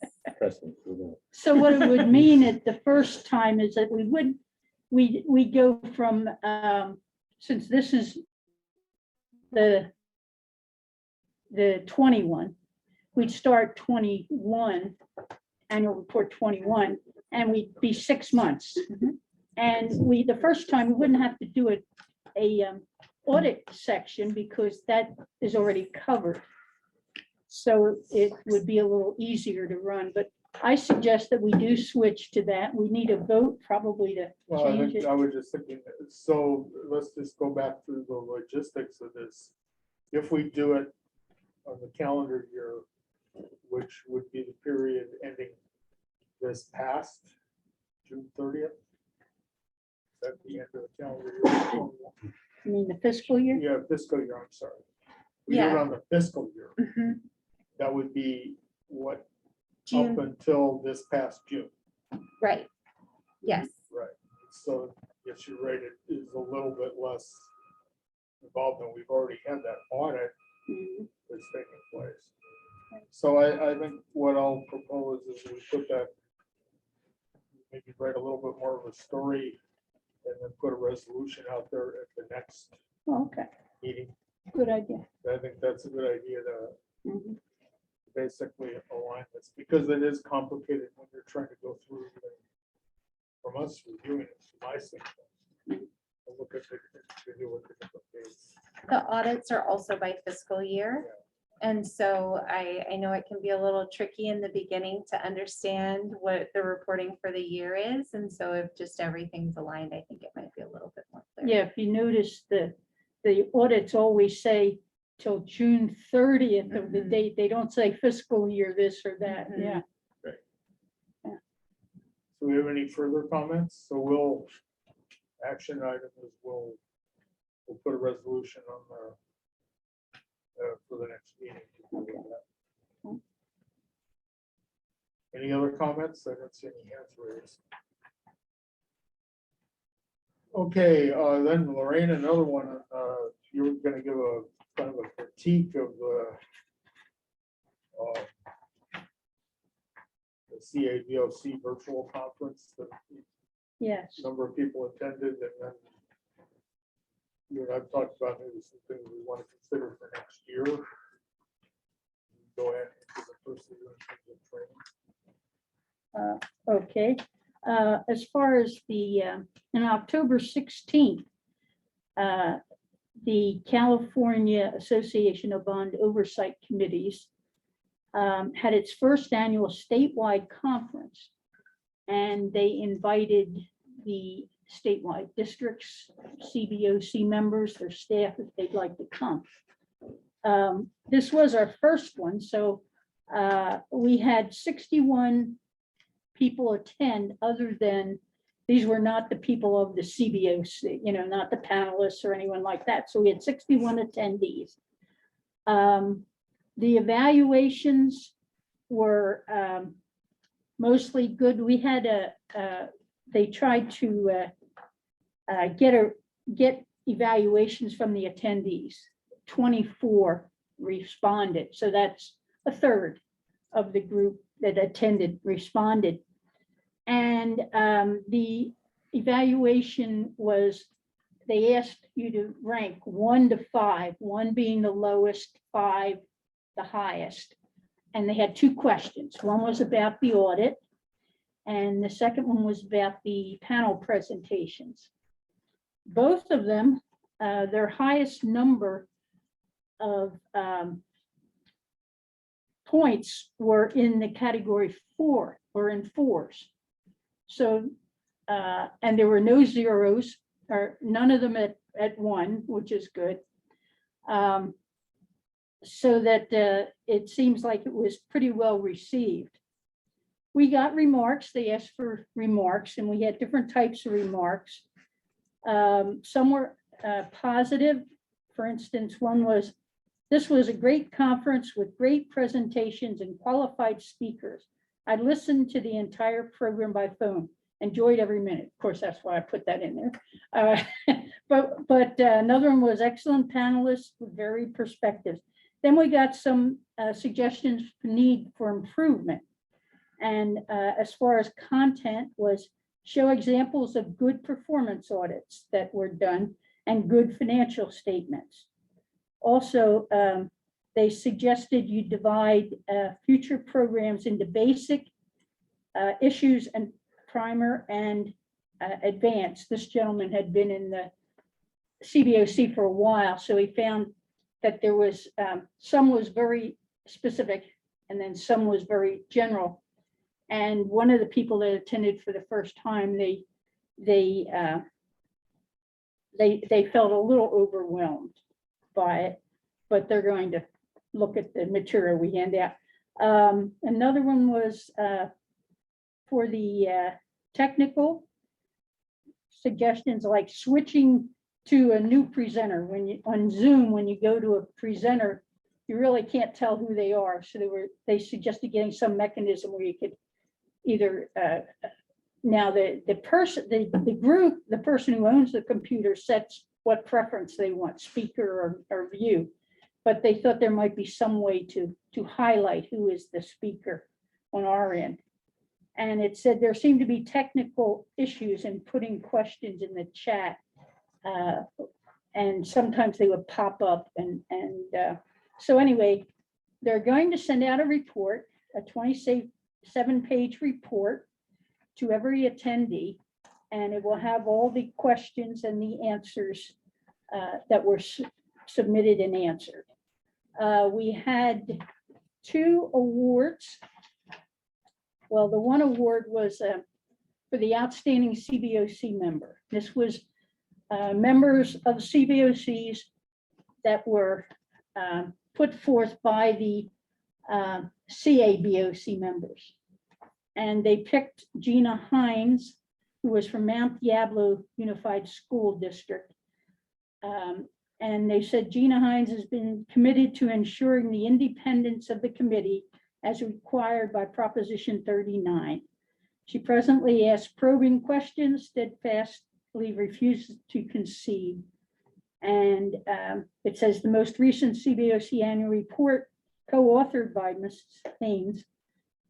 So what it would mean at the first time is that we go from, since this is the 21, we'd start 21, annual report 21, and we'd be 6 months. And the first time we wouldn't have to do a audit section because that is already covered. So it would be a little easier to run, but I suggest that we do switch to that. We need a vote probably to Well, I change think it. I was just thinking, so let's just go back through the logistics of this. If we do it on the calendar year, which would be the period ending this past June 30th. At the end of the calendar year. I mean, the fiscal year? Yeah, fiscal year, I'm sorry. We do it Yeah. on the fiscal year. Mhm. That would be what, up June, until this past June, right. Yes. right? So guess you're right, it is a little bit less involved, and we've already had that audit Mhm. that's taking place. So I think what I'll propose is we put that, maybe write a little bit more of a story and then put a resolution out there at the next Okay, meeting. good idea. I think that's a good idea to Mhm. basically align this, because it is complicated when you're trying to go through. From us reviewing it, from my standpoint. I look at the deal with the different dates. The audits are also by fiscal year. And so I know it can be a little tricky in the beginning to understand what the reporting for the year is. And so if just everything's aligned, I think it might be a little bit more clear. Yeah, if you notice the audits always say till June 30th of the Mhm. date. They don't say fiscal year this or that. Mhm. Yeah. So we have any further comments? So we'll, action item is we'll put a resolution on for the next meeting. Okay. Any other comments? I don't see any hands raised. Okay, then Lorraine, another one, you were gonna give a kind of a critique of the CABOC virtual conference that Yes. a number of people attended, and then you and I've talked about maybe some things we want to consider for next year. Go ahead into the first year in terms of training. Okay. As far as the, in October 16th, the California Association of Bond Oversight Committees had its first annual statewide conference. And they invited the statewide districts, CBOC members, their staff, if they'd like to come. This was our first one, so we had 61 people attend, other than, these were not the people of the CBOC, not the panelists or anyone like that. So we had 61 attendees. The evaluations were mostly good. We had they tried to get evaluations from the attendees. 24 responded, so that's a third of the group that attended responded. And the evaluation was, they asked you to rank 1 to 5, 1 being the lowest, 5 the highest. And they had 2 questions. One was about the audit, and the second one was about the panel presentations. Both of them, their highest number of points were in the category 4, or in 4s. So, and there were no zeros, or none of them at 1, which is good. So that it seems like it was pretty well received. We got remarks. They asked for remarks, and we had different types of remarks. Some were positive. For instance, one was, "This was a great conference with great presentations and qualified speakers. I listened to the entire program by phone. Enjoyed every minute." Of course, that's why I put that in there. But another one was, "Excellent panelists with varied perspectives." Then we got some suggestions for need for improvement. And as far as content was, show examples of good performance audits that were done and good financial statements. Also, they suggested you divide future programs into basic issues and primer and advanced. This gentleman had been in the CBOC for a while, so he found that there was some was very specific and then some was very general. And one of the people that attended for the first time, they felt a little overwhelmed by it, but they're going to look at the material we hand out. Another one was for the technical suggestions, like switching to a new presenter. When you on Zoom, when you go to a presenter, you really can't tell who they are. So they suggested getting some mechanism where you could either Now, the person, the group, the person who owns the computer sets what preference they want, speaker or view. But they thought there might be some way to highlight who is the speaker on our end. And it said there seemed to be technical issues in putting questions in the chat. And sometimes they would pop up so anyway, they're going to send out a report, a 27-page report to every attendee, and it will have all the questions and the answers that were submitted and answered. We had 2 awards. Well, the one award was for the outstanding CBOC member. This was members of CBOCs that were put forth by the CABOC members. And they picked Gina Hines, who was from Mount Diablo Unified School District. And they said Gina Hines has been committed to ensuring the independence of the committee as required by Proposition 39. She presently asks probing questions, steadfastly refuses to concede. And it says the most recent CBOC annual report, co-authored by Mrs. Haynes,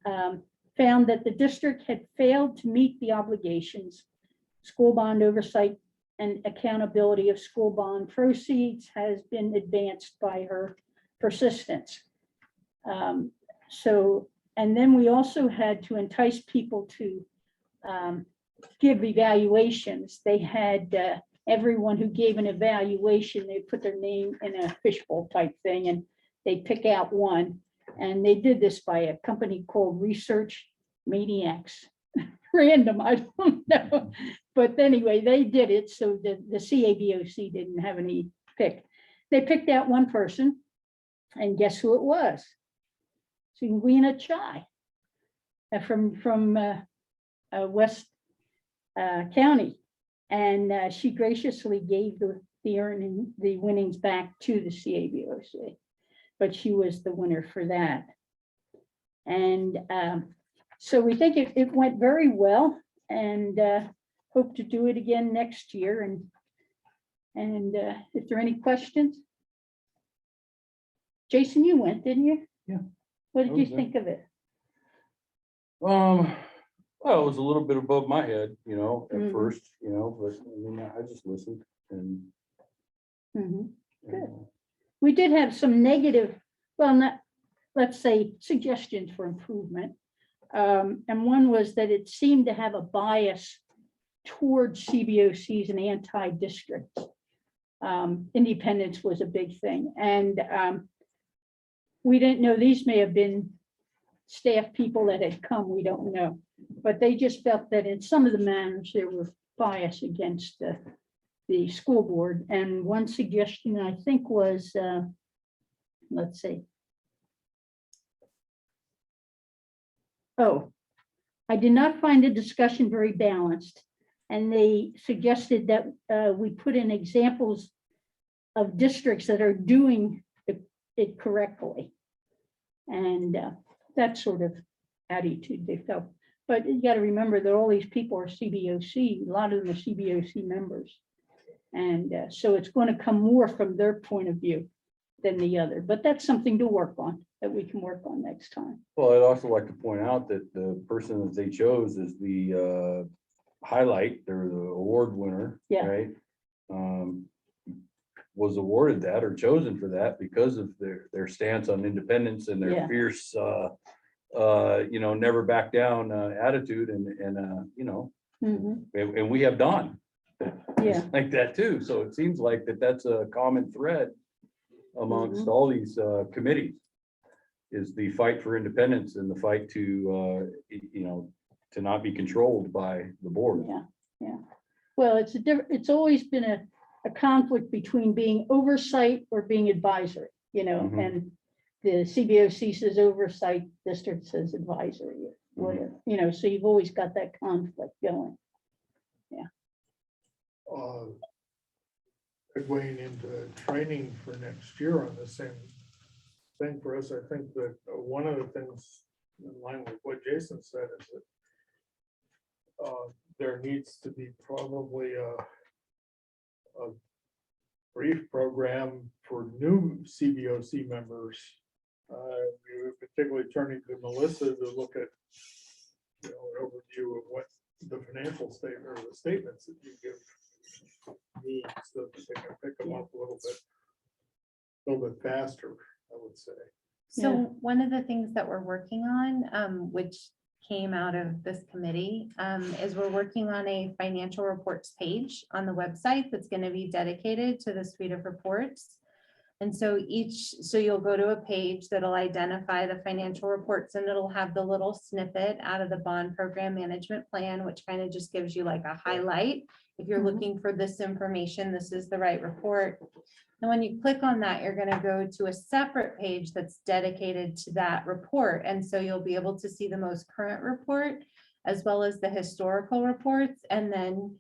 found that the district had failed to meet the obligations. School bond oversight and accountability of school bond proceeds has been advanced by her persistence. And then we also had to entice people to give evaluations. They had everyone who gave an evaluation, they put their name in a fishbowl type thing, and they pick out one. And they did this by a company called Research Maniacs. Random, I don't know. But anyway, they did it, so the CABOC didn't have any pick. They picked out one person, and guess who it was? Singwina Chai from West County. And she graciously gave the winnings back to the CABOC. But she was the winner for that. And so we think it went very well, and hope to do it again next year. And if there are any questions? Jason, you went, didn't you? Yeah. What I did you was think of it? Well, it was a little bit above my head, at first, but I mean, I just listened and. Mhm. Good. uh, We did have some negative, well, not, let's say, suggestions for improvement. And one was that it seemed to have a bias towards CBOCs and anti-districts. Independence was a big thing. And we didn't know, these may have been staff people that had come, we don't know. But they just felt that in some of the matters, there was bias against the school board. And one suggestion, I think, was, let's see. Oh, I did not find the discussion very balanced. And they suggested that we put in examples of districts that are doing it correctly. And that sort of attitude they felt. But you got to remember that all these people are CBOC, a lot of them are CBOC members. And so it's going to come more from their point of view than the other. But that's something to work on, that we can work on next time. Well, I'd also like to point out that the person that they chose is the highlight, they're the award winner, Yeah. right? Was awarded that or chosen for that because of their stance on independence and their Yeah. fierce, never back down attitude and Mhm. and we have Don Yeah, like that too. So it seems like that's a common thread amongst Mhm. all these committees is the fight for independence and the fight to, to not be controlled by the board. yeah. Well, it's always been a conflict between being oversight or being advisory, Mhm. and the CBOC says oversight, district says advisory, whatever, so you've always got that conflict going. Going into training for next year on the same thing for us, I think that one of the things in line with what Jason said is that there needs to be probably a brief program for new CBOC members. We were particularly turning to Melissa to look at, an overview of what the financial statement or the statements that you give me, so that they can pick them up a little bit faster, I would say. So Yeah. one of the things that we're working on, which came out of this committee, is we're working on a financial reports page on the website that's going to be dedicated to the suite of reports. And so you'll go to a page that'll identify the financial reports, and it'll have the little snippet out of the bond program management plan, which kind of just gives you like a highlight. If you're Mhm. looking for this information, this is the right report. And when you click on that, you're going to go to a separate page that's dedicated to that report. And so you'll be able to see the most current report as well as the historical reports. And then,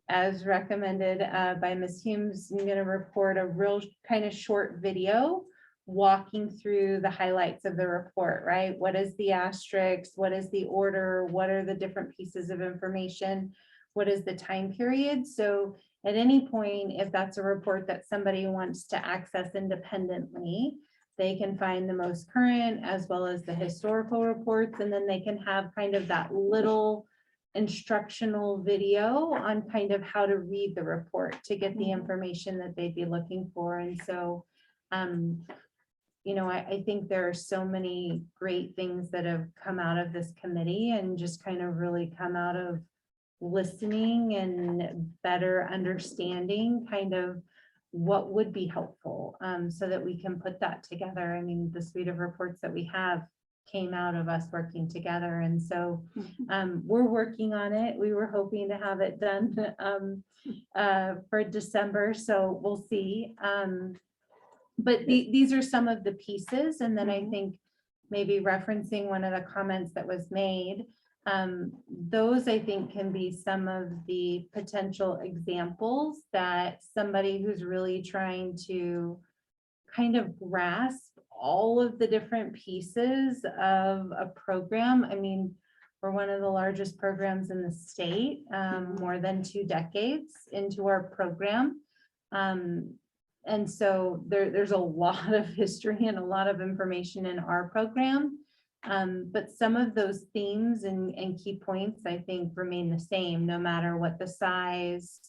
as recommended by Ms. Humes, I'm going to report a real kind of short video walking through the highlights of the report, right? What is the asterisk? What is the order? What are the different pieces of information? What is the time period? So at any point, if that's a report that somebody wants to access independently, they can find the most current as well as the historical reports, and then they can have kind of that little instructional video on kind of how to read the report to get the information that they'd be looking for. And so, I think there are so many great things that have come out of this committee and just kind of really come out of listening and better understanding kind of what would be helpful, so that we can put that together. I mean, the suite of reports that we have came out of us working together. And so we're working on it. We were hoping to have it done for December, so we'll see. But these are some of the pieces. And then I think maybe referencing one of the comments that was made, those I think can be some of the potential examples that somebody who's really trying to kind of grasp all of the different pieces of a program. I mean, we're one of the largest programs in the state, more than 2 decades into our program. And so there's a lot of history and a lot of information in our program. But some of those themes and key points, I think, remain the same, no matter what the size,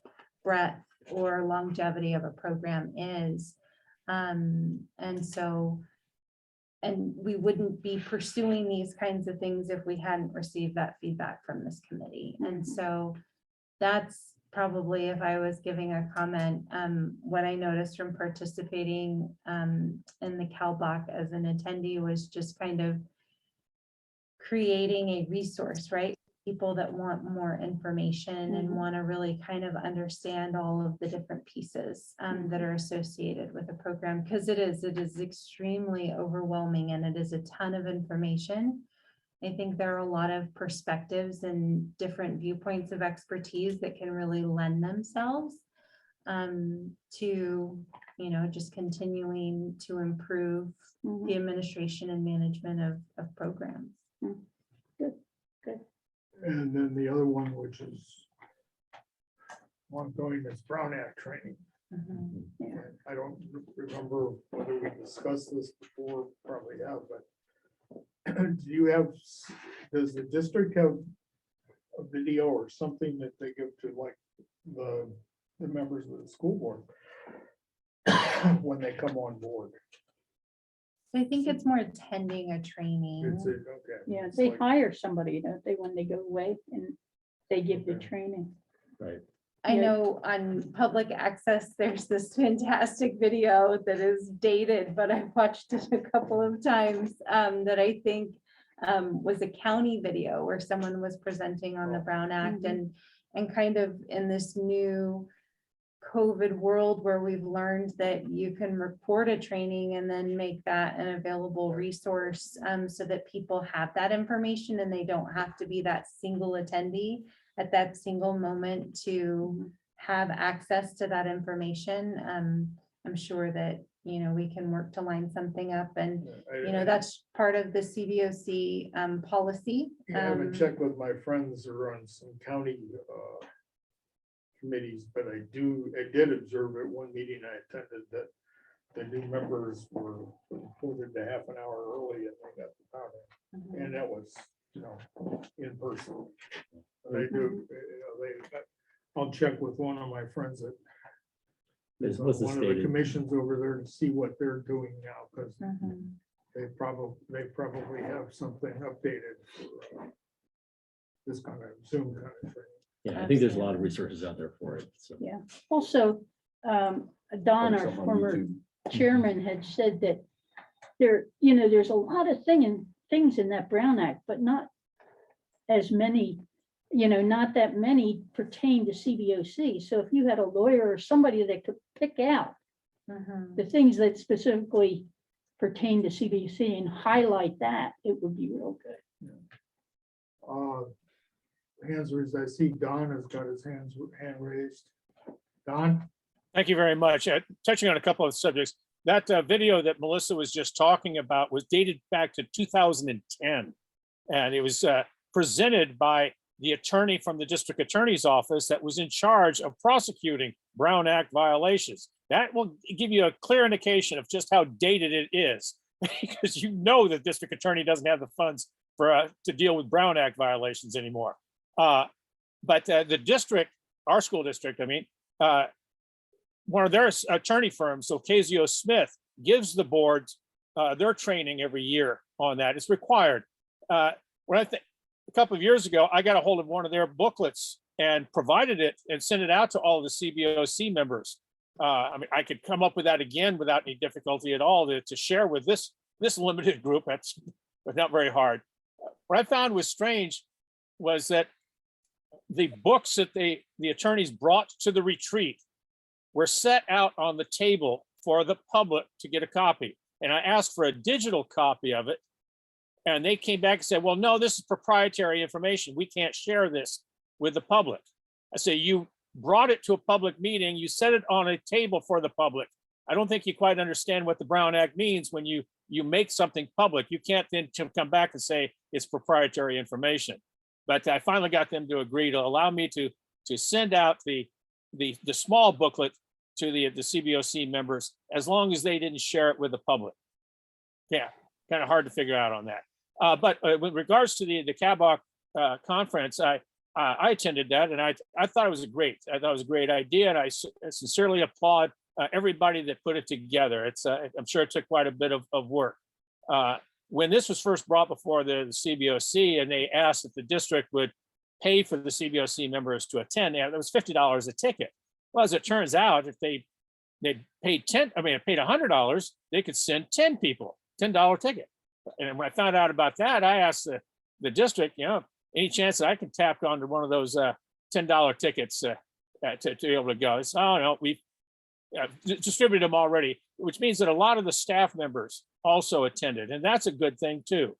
breadth, or longevity of a program is. And we wouldn't be pursuing these kinds of things if we hadn't received that feedback from this committee. And so that's probably, if I was giving a comment, what I noticed from participating in the Cboc as an attendee was just kind of creating a resource, right? People that want more information and want to really kind of understand all of the different pieces that are associated with the program, because it is extremely overwhelming and it is a ton of information. I think there are a lot of perspectives and different viewpoints of expertise that can really lend themselves to, just continuing to improve the administration and management of programs. And then the other one, which is ongoing, is Brown Act training. And I don't remember whether we discussed this before, probably have, but does the district have a video or something that they give to like the members of the school board when they come on board? I think it's more attending a training. Okay. Yeah, It's they like- hire somebody, don't they, when they go away, and they give the Okay. training. Right. I Yeah. know on public access, there's this fantastic video that is dated, but I've watched it a couple of times that I think was a county video where someone was presenting on the Brown Act and kind of in this new COVID world where we've learned that you can record a training and then make that an available resource so that people have that information and they don't have to be that single attendee at that single moment to have access to that information. I'm sure that, you know, we can work to line something up, and, I- you know, that's part of the CBOC policy. I haven't checked with my friends who are on some county committees, but I did observe at one meeting I attended that the new members were included a half an hour early and they got the power. And that was, you know, in person. But I do, I'll check with one of my friends that is on What's the one of the stated? commissions over there to see what they're doing now, because Mhm. they probably have something updated for this kind of Zoom kind of thing. Yeah, I think there's a lot of resources out there for it. So Also, Don, Probably our something on former YouTube. chairman, had said that there, you know, there's a lot of things in that Brown Act, but not as many, you know, not that many pertain to CBOC. So if you had a lawyer or somebody that could pick out Mhm. the things that specifically pertain to CBOC and highlight that, it would be real good. Hands raised, I see Don has got his hand raised. Don? Thank you very much. Touching on a couple of subjects, that video that Melissa was just talking about was dated back to 2010. And it was presented by the attorney from the district attorney's office that was in charge of prosecuting Brown Act violations. That will give you a clear indication of just how dated it is, because you know the district attorney doesn't have the funds for to deal with Brown Act violations anymore. But the district, our school district, I mean, one of their attorney firms, so Casio Smith, gives the boards their training every year on that. It's required. When I think a couple of years ago, I got a hold of one of their booklets and provided it and sent it out to all the CBOC members. I mean, I could come up with that again without any difficulty at all to share with this limited group. That's not very hard. What I found was strange was that the books that the attorneys brought to the retreat were set out on the table for the public to get a copy. And I asked for a digital copy of it. And they came back and said, well, no, this is proprietary information. We can't share this with the public. I say, you brought it to a public meeting. You set it on a table for the public. I don't think you quite understand what the Brown Act means when you make something public. You can't then come back and say it's proprietary information. But I finally got them to agree to allow me to send out the small booklet to the CBOC members, as long as they didn't share it with the public. Yeah, kind of hard to figure out on that. But with regards to the Cboc conference, I attended that, and I thought it was a great idea, and I sincerely applaud everybody that put it together. I'm sure it took quite a bit of work. When this was first brought before the CBOC, and they asked if the district would pay for the CBOC members to attend, it was $50 a ticket. Well, as it turns out, if they paid $100, they could send 10 people, $10 ticket. And when I found out about that, I asked the district, you know, any chance that I can tap onto one of those $10 tickets to be able to go? It's, oh no, we've distributed them already, which means that a lot of the staff members also attended, and that's a good thing too.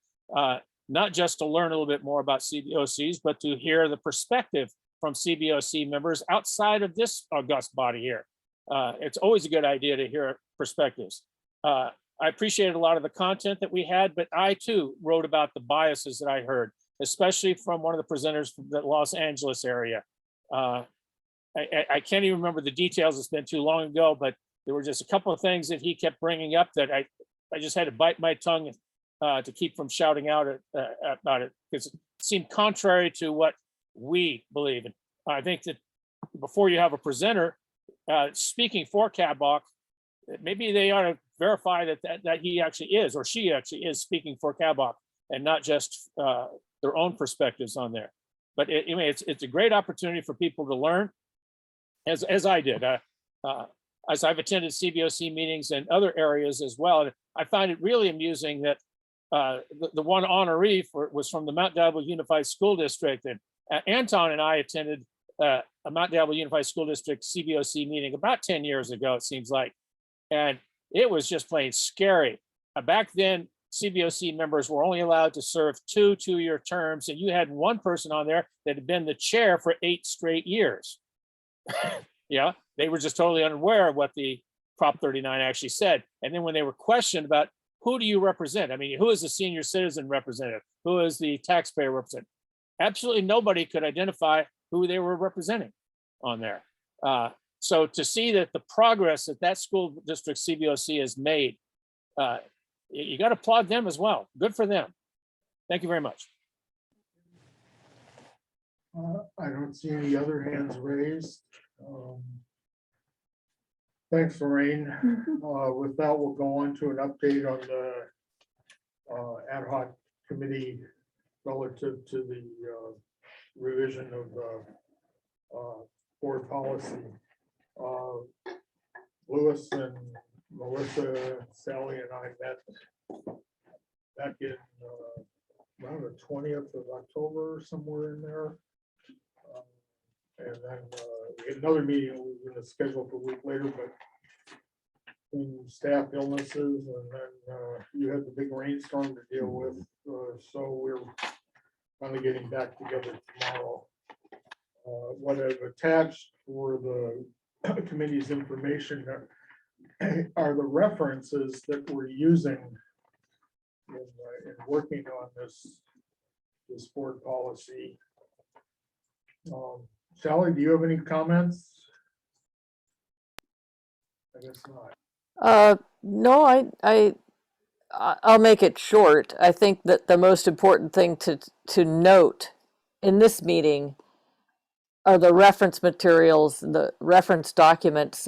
Not just to learn a little bit more about CBOCs, but to hear the perspective from CBOC members outside of this august body here. It's always a good idea to hear perspectives. I appreciated a lot of the content that we had, but I too wrote about the biases that I heard, especially from one of the presenters from the Los Angeles area. I can't even remember the details, it's been too long ago, but there were just a couple of things that he kept bringing up that I just had to bite my tongue to keep from shouting out about it, because it seemed contrary to what we believe in. I think that before you have a presenter speaking for Cboc, maybe they ought to verify that he actually is, or she actually is speaking for Cboc, and not just their own perspectives on there. But it's a great opportunity for people to learn, as I did. As I've attended CBOC meetings in other areas as well, I find it really amusing that the one honoree was from the Mount Diablo Unified School District, and Anton and I attended a Mount Diablo Unified School District CBOC meeting about 10 years ago, it seems like, and it was just plain scary. Back then, CBOC members were only allowed to serve 2 two-year terms, and you had one person on there that had been the chair for 8 straight years. Yeah, they were just totally unaware of what the Prop 39 actually said. And then when they were questioned about who do you represent? I mean, who is the senior citizen representative? Who is the taxpayer representative? Absolutely nobody could identify who they were representing on there. So to see that the progress that that school district CBOC has made, you got to applaud them as well. Good for them. Thank you very much. I don't see any other hands raised. Thanks, Lorraine. With that, we'll go on to an update on the ad hoc committee relative to the revision of board policy. Louis and Melissa, Sally and I met back in around the 20th of October, somewhere in there. And then we had another meeting we were going to schedule for a week later, but in staff illnesses, and then you had the big rainstorm to deal with. So we're finally getting back together tomorrow. What I've attached for the committee's information are the references that we're using in working on this board policy. Sally, do you have any comments? I guess not. No, I'll make it short. I think that the most important thing to note in this meeting are the reference materials, the reference documents.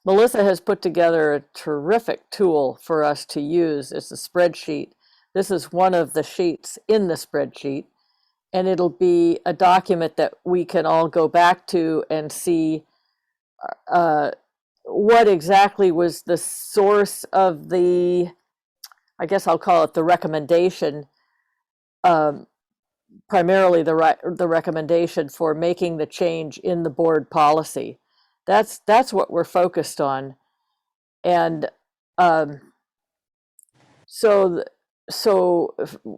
Melissa has put together a terrific tool for us to use. It's a spreadsheet. This is one of the sheets in the spreadsheet, and it'll be a document that we can all go back to and see what exactly was the source of the, I guess I'll call it the recommendation, primarily the recommendation for making the change in the board policy. That's what we're focused on. And so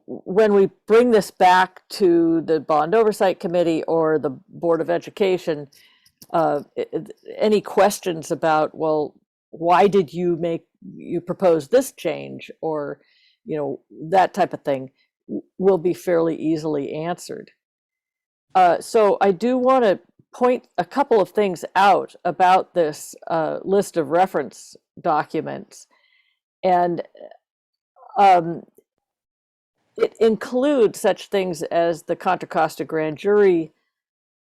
when we bring this back to the Bond Oversight Committee or the Board of Education, any questions about, well, why did you propose this change, or that type of thing, will be fairly easily answered. So I do want to point a couple of things out about this list of reference documents, and it includes such things as the Contra Costa Grand Jury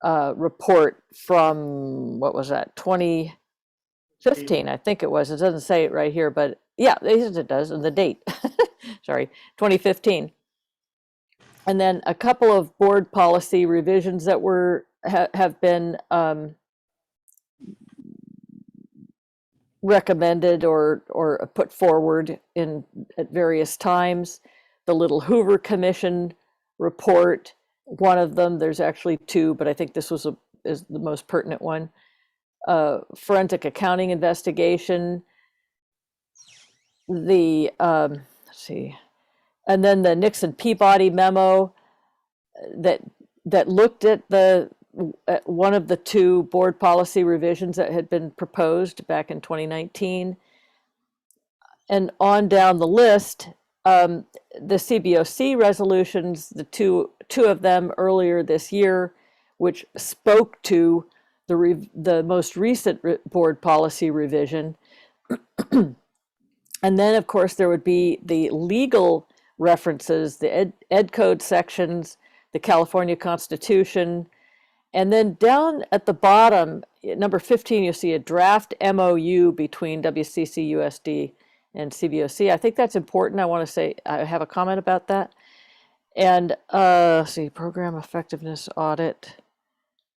report from, what was that, 2015, I think it was. It doesn't say it right here, but yeah, it does, and the date, sorry, 2015. And then a couple of board policy revisions that have been recommended or put forward at various times. The Little Hoover Commission report, one of them, there's actually two, but I think this is the most pertinent one. Forensic accounting investigation, let's see, and then the Nixon Peabody memo that looked at one of the two board policy revisions that had been proposed back in 2019. And on down the list, the CBOC resolutions, the two of them earlier this year, which spoke to the most recent board policy revision. And then, of course, there would be the legal references, the ed code sections, the California Constitution, and then down at the bottom, number 15, you'll see a draft MOU between WCCUSD and CBOC. I think that's important. I want to say, I have a comment about that. And see, program effectiveness audit.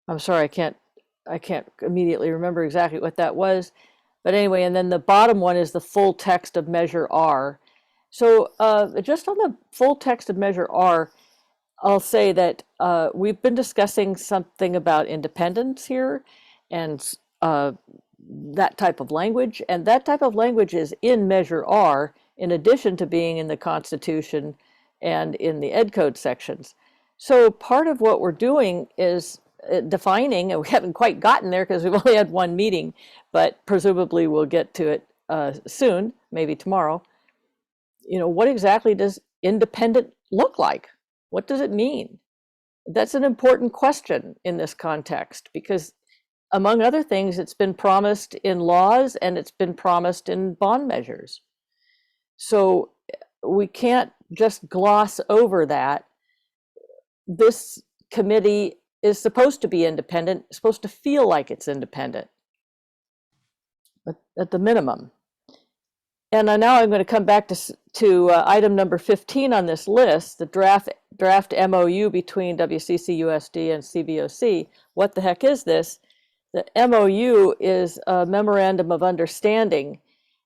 I'm sorry, I can't immediately remember exactly what that was. But anyway, and then the bottom one is the full text of Measure R. So just on the full text of Measure R, I'll say that we've been discussing something about independence here and that type of language. And that type of language is in Measure R, in addition to being in the Constitution and in the Ed Code sections. So part of what we're doing is defining, and we haven't quite gotten there because we've only had one meeting, but presumably we'll get to it soon, maybe tomorrow. You know, what exactly does independent look like? What does it mean? That's an important question in this context because, among other things, it's been promised in laws and it's been promised in bond measures. So we can't just gloss over that. This committee is supposed to be independent, supposed to feel like it's independent, but at the minimum. And now I'm going to come back to item number 15 on this list, the draft MOU between WCCUSD and Cboc. What the heck is this? The MOU is a memorandum of understanding,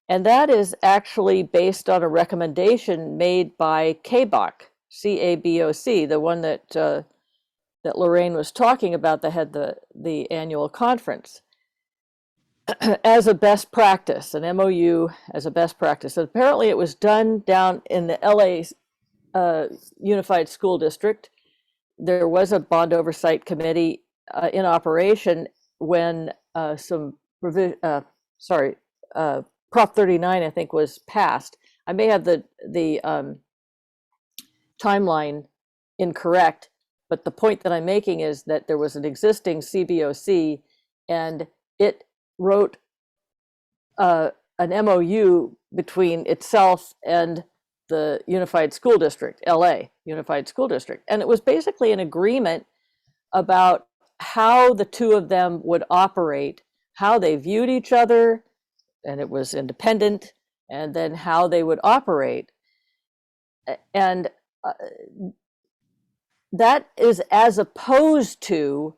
and that is actually based on a recommendation made by Cboc, C-A-B-O-C, the one that that Lorraine was talking about that had the annual conference, as a best practice, an MOU as a best practice. So apparently it was done down in the LA Unified School District. There was a bond oversight committee in operation when Prop 39, I think, was passed. I may have the timeline incorrect, but the point that I'm making is that there was an existing Cboc, and it wrote an MOU between itself and the Unified School District, LA Unified School District. And it was basically an agreement about how the two of them would operate, how they viewed each other, and it was independent, and then how they would operate. And that is as opposed to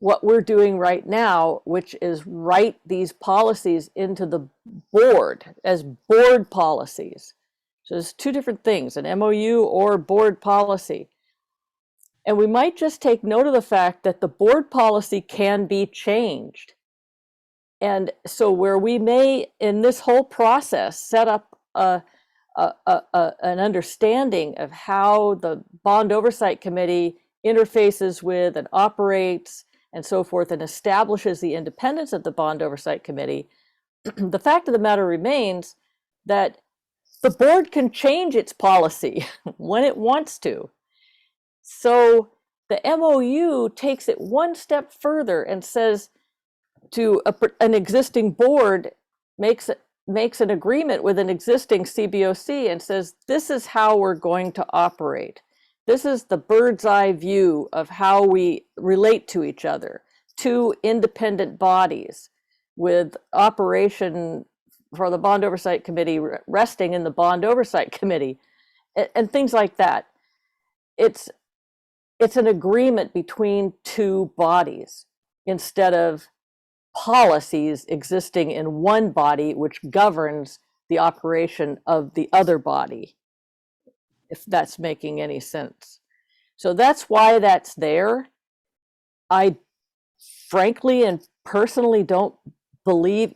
what we're doing right now, which is write these policies into the board as board policies. So there's two different things, an MOU or board policy. And we might just take note of the fact that the board policy can be changed. And so where we may, in this whole process, set up an understanding of how the Bond Oversight Committee interfaces with and operates and so forth and establishes the independence of the Bond Oversight Committee, the fact of the matter remains that the board can change its policy when it wants to. So the MOU takes it one step further and says to an existing board, makes an agreement with an existing Cboc and says, this is how we're going to operate. This is the bird's eye view of how we relate to each other. Two independent bodies with operation for the Bond Oversight Committee resting in the Bond Oversight Committee and things like that. It's an agreement between two bodies instead of policies existing in one body which governs the operation of the other body, if that's making any sense. So that's why that's there. I frankly and personally don't believe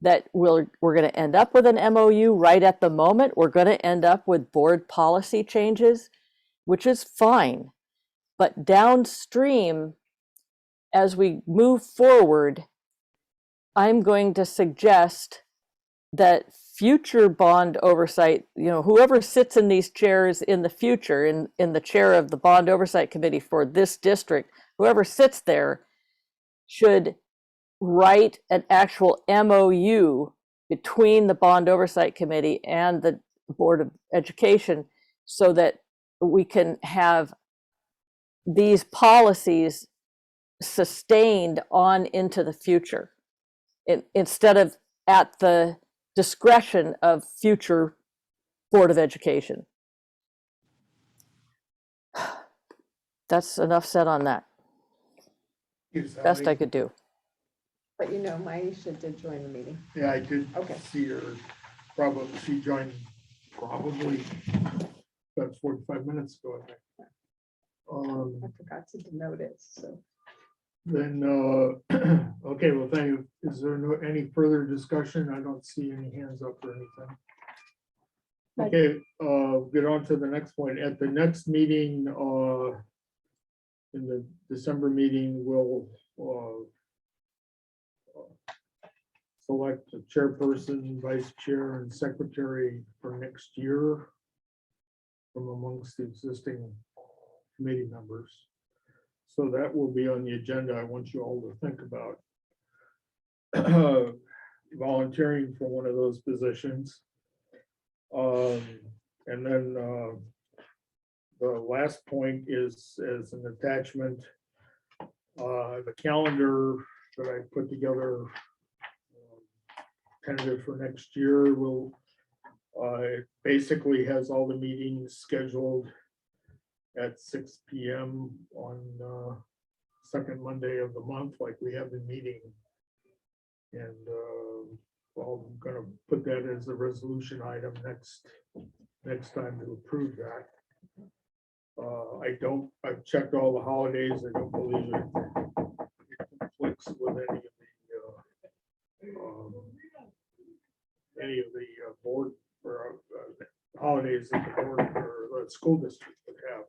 that we're going to end up with an MOU right at the moment. We're going to end up with board policy changes, which is fine. But downstream, as we move forward, I'm going to suggest that future bond oversight, whoever sits in these chairs in the future, in the chair of the Bond Oversight Committee for this district, whoever sits there should write an actual MOU between the Bond Oversight Committee and the Board of Education so that we can have these policies sustained on into the future, instead of at the discretion of future Board of Education. That's enough said on that. Best I could do. But Maisha did join the meeting. Yeah, I did Okay. see her, she joined probably about 45 minutes ago, I think. I forgot to denote it, so. Then, okay, well, thank you. Is there any further discussion? I don't see any hands up or anything. Okay, get on to the next point. At the next meeting, in the December meeting, we'll select a chairperson, vice chair, and secretary for next year from amongst the existing committee members. So that will be on the agenda. I want you all to think about volunteering for one of those positions. And then the last point is as an attachment, the calendar that I put together tentative for next year will it basically has all the meetings scheduled at 6 p.m. on second Monday of the month, like we have been meeting. And well, I'm gonna put that as a resolution item next time to approve that. I've checked all the holidays. I don't believe it conflicts with any of the board or holidays that the board or the school district would have.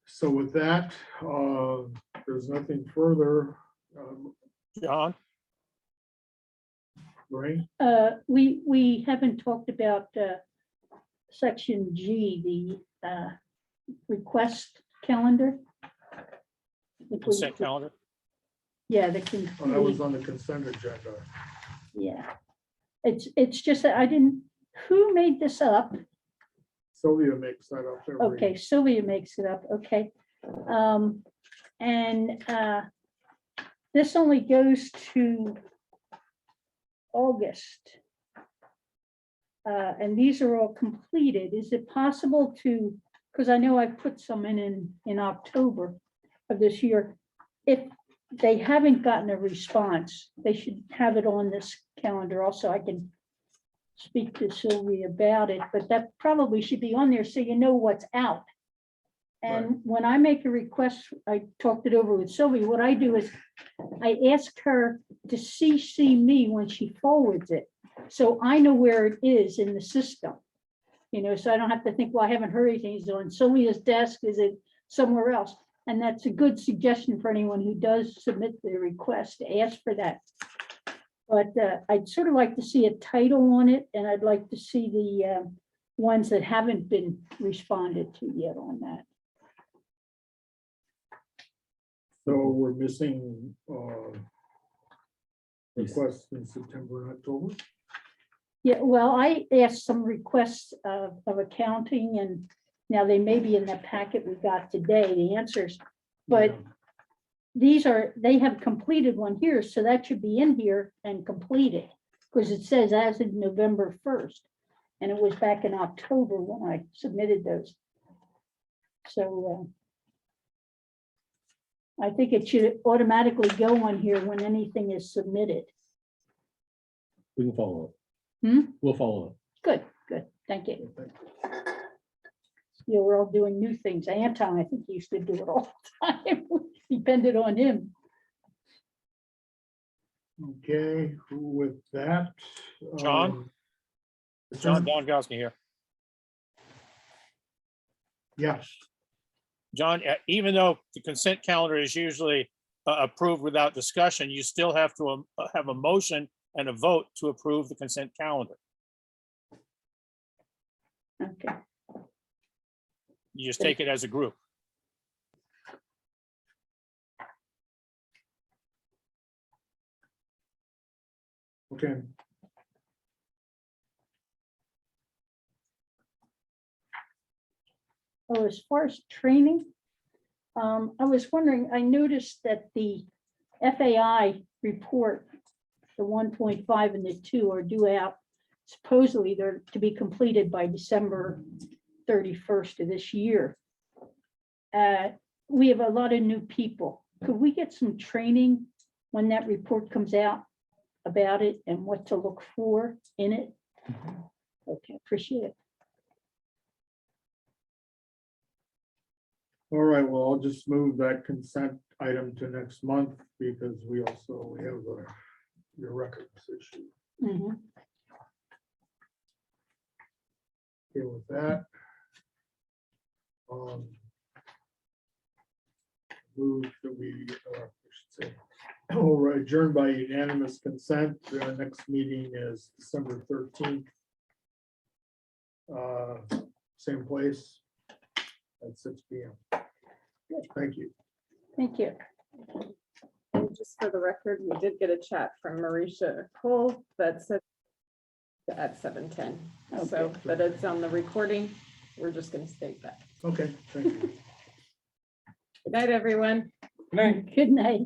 So with that, there's nothing further. John, Lorraine? We haven't talked about section G, the request calendar. consent calendar. Yeah, Oh, that was on the consent agenda. yeah. It's just that I didn't, who made this up? Sylvia makes that up every. Okay, Sylvia makes it up, okay. And this only goes to August. And these are all completed. Is it possible to, because I know I put some in October of this year. If they haven't gotten a response, they should have it on this calendar also. I can speak to Sylvia about it, but that probably should be on there so you know what's out. And Right. when I make a request, I talked it over with Sylvia, what I do is I ask her to CC me when she forwards it. So I know where it is in the system, you know, so I don't have to think, well, I haven't heard anything. Is it on Sylvia's desk? Is it somewhere else? And that's a good suggestion for anyone who does submit the request to ask for that. But I'd sort of like to see a title on it, and I'd like to see the ones that haven't been responded to yet on that. So we're missing requests in September and October. Yeah, well, I asked some requests of accounting, and now they may be in the packet we got today, the answers. But Yeah. they have completed one here, so that should be in here and completed. Because it says as of November 1st, and it was back in October when I submitted those. So I think it should automatically go on here when anything is submitted. We can follow up. Hmm? We'll follow up. Good, thank you. Yeah, we're all doing new things. Anton, I think he used to do it all the time. Depended on him. Okay, with that. John? John Dongoski here. Yes, John, even though the consent calendar is usually approved without discussion, you still have to have a motion and a vote to approve the consent calendar. Okay, You just take it as a group. okay. oh, as far as training, I was wondering, I noticed that the FAI report, the 1.5 and the 2 are due out. Supposedly they're to be completed by December 31st of this year. We have a lot of new people. Could we get some training when that report comes out about it and what to look for in it? Okay, appreciate it. All right, well, I'll just move that consent item to next month because we have your records issue. Mhm. Okay, with that. move that we, I should say, we're adjourned by unanimous consent. Our next meeting is December 13th. Same place at 6 p.m. Thank you. Thank you. And just for the record, we did get a chat from Marisha Cole that said at 7:10. So, Okay. but it's on the recording. We're just going to state that. Okay, thank you. Good night, everyone. Good night. Good night.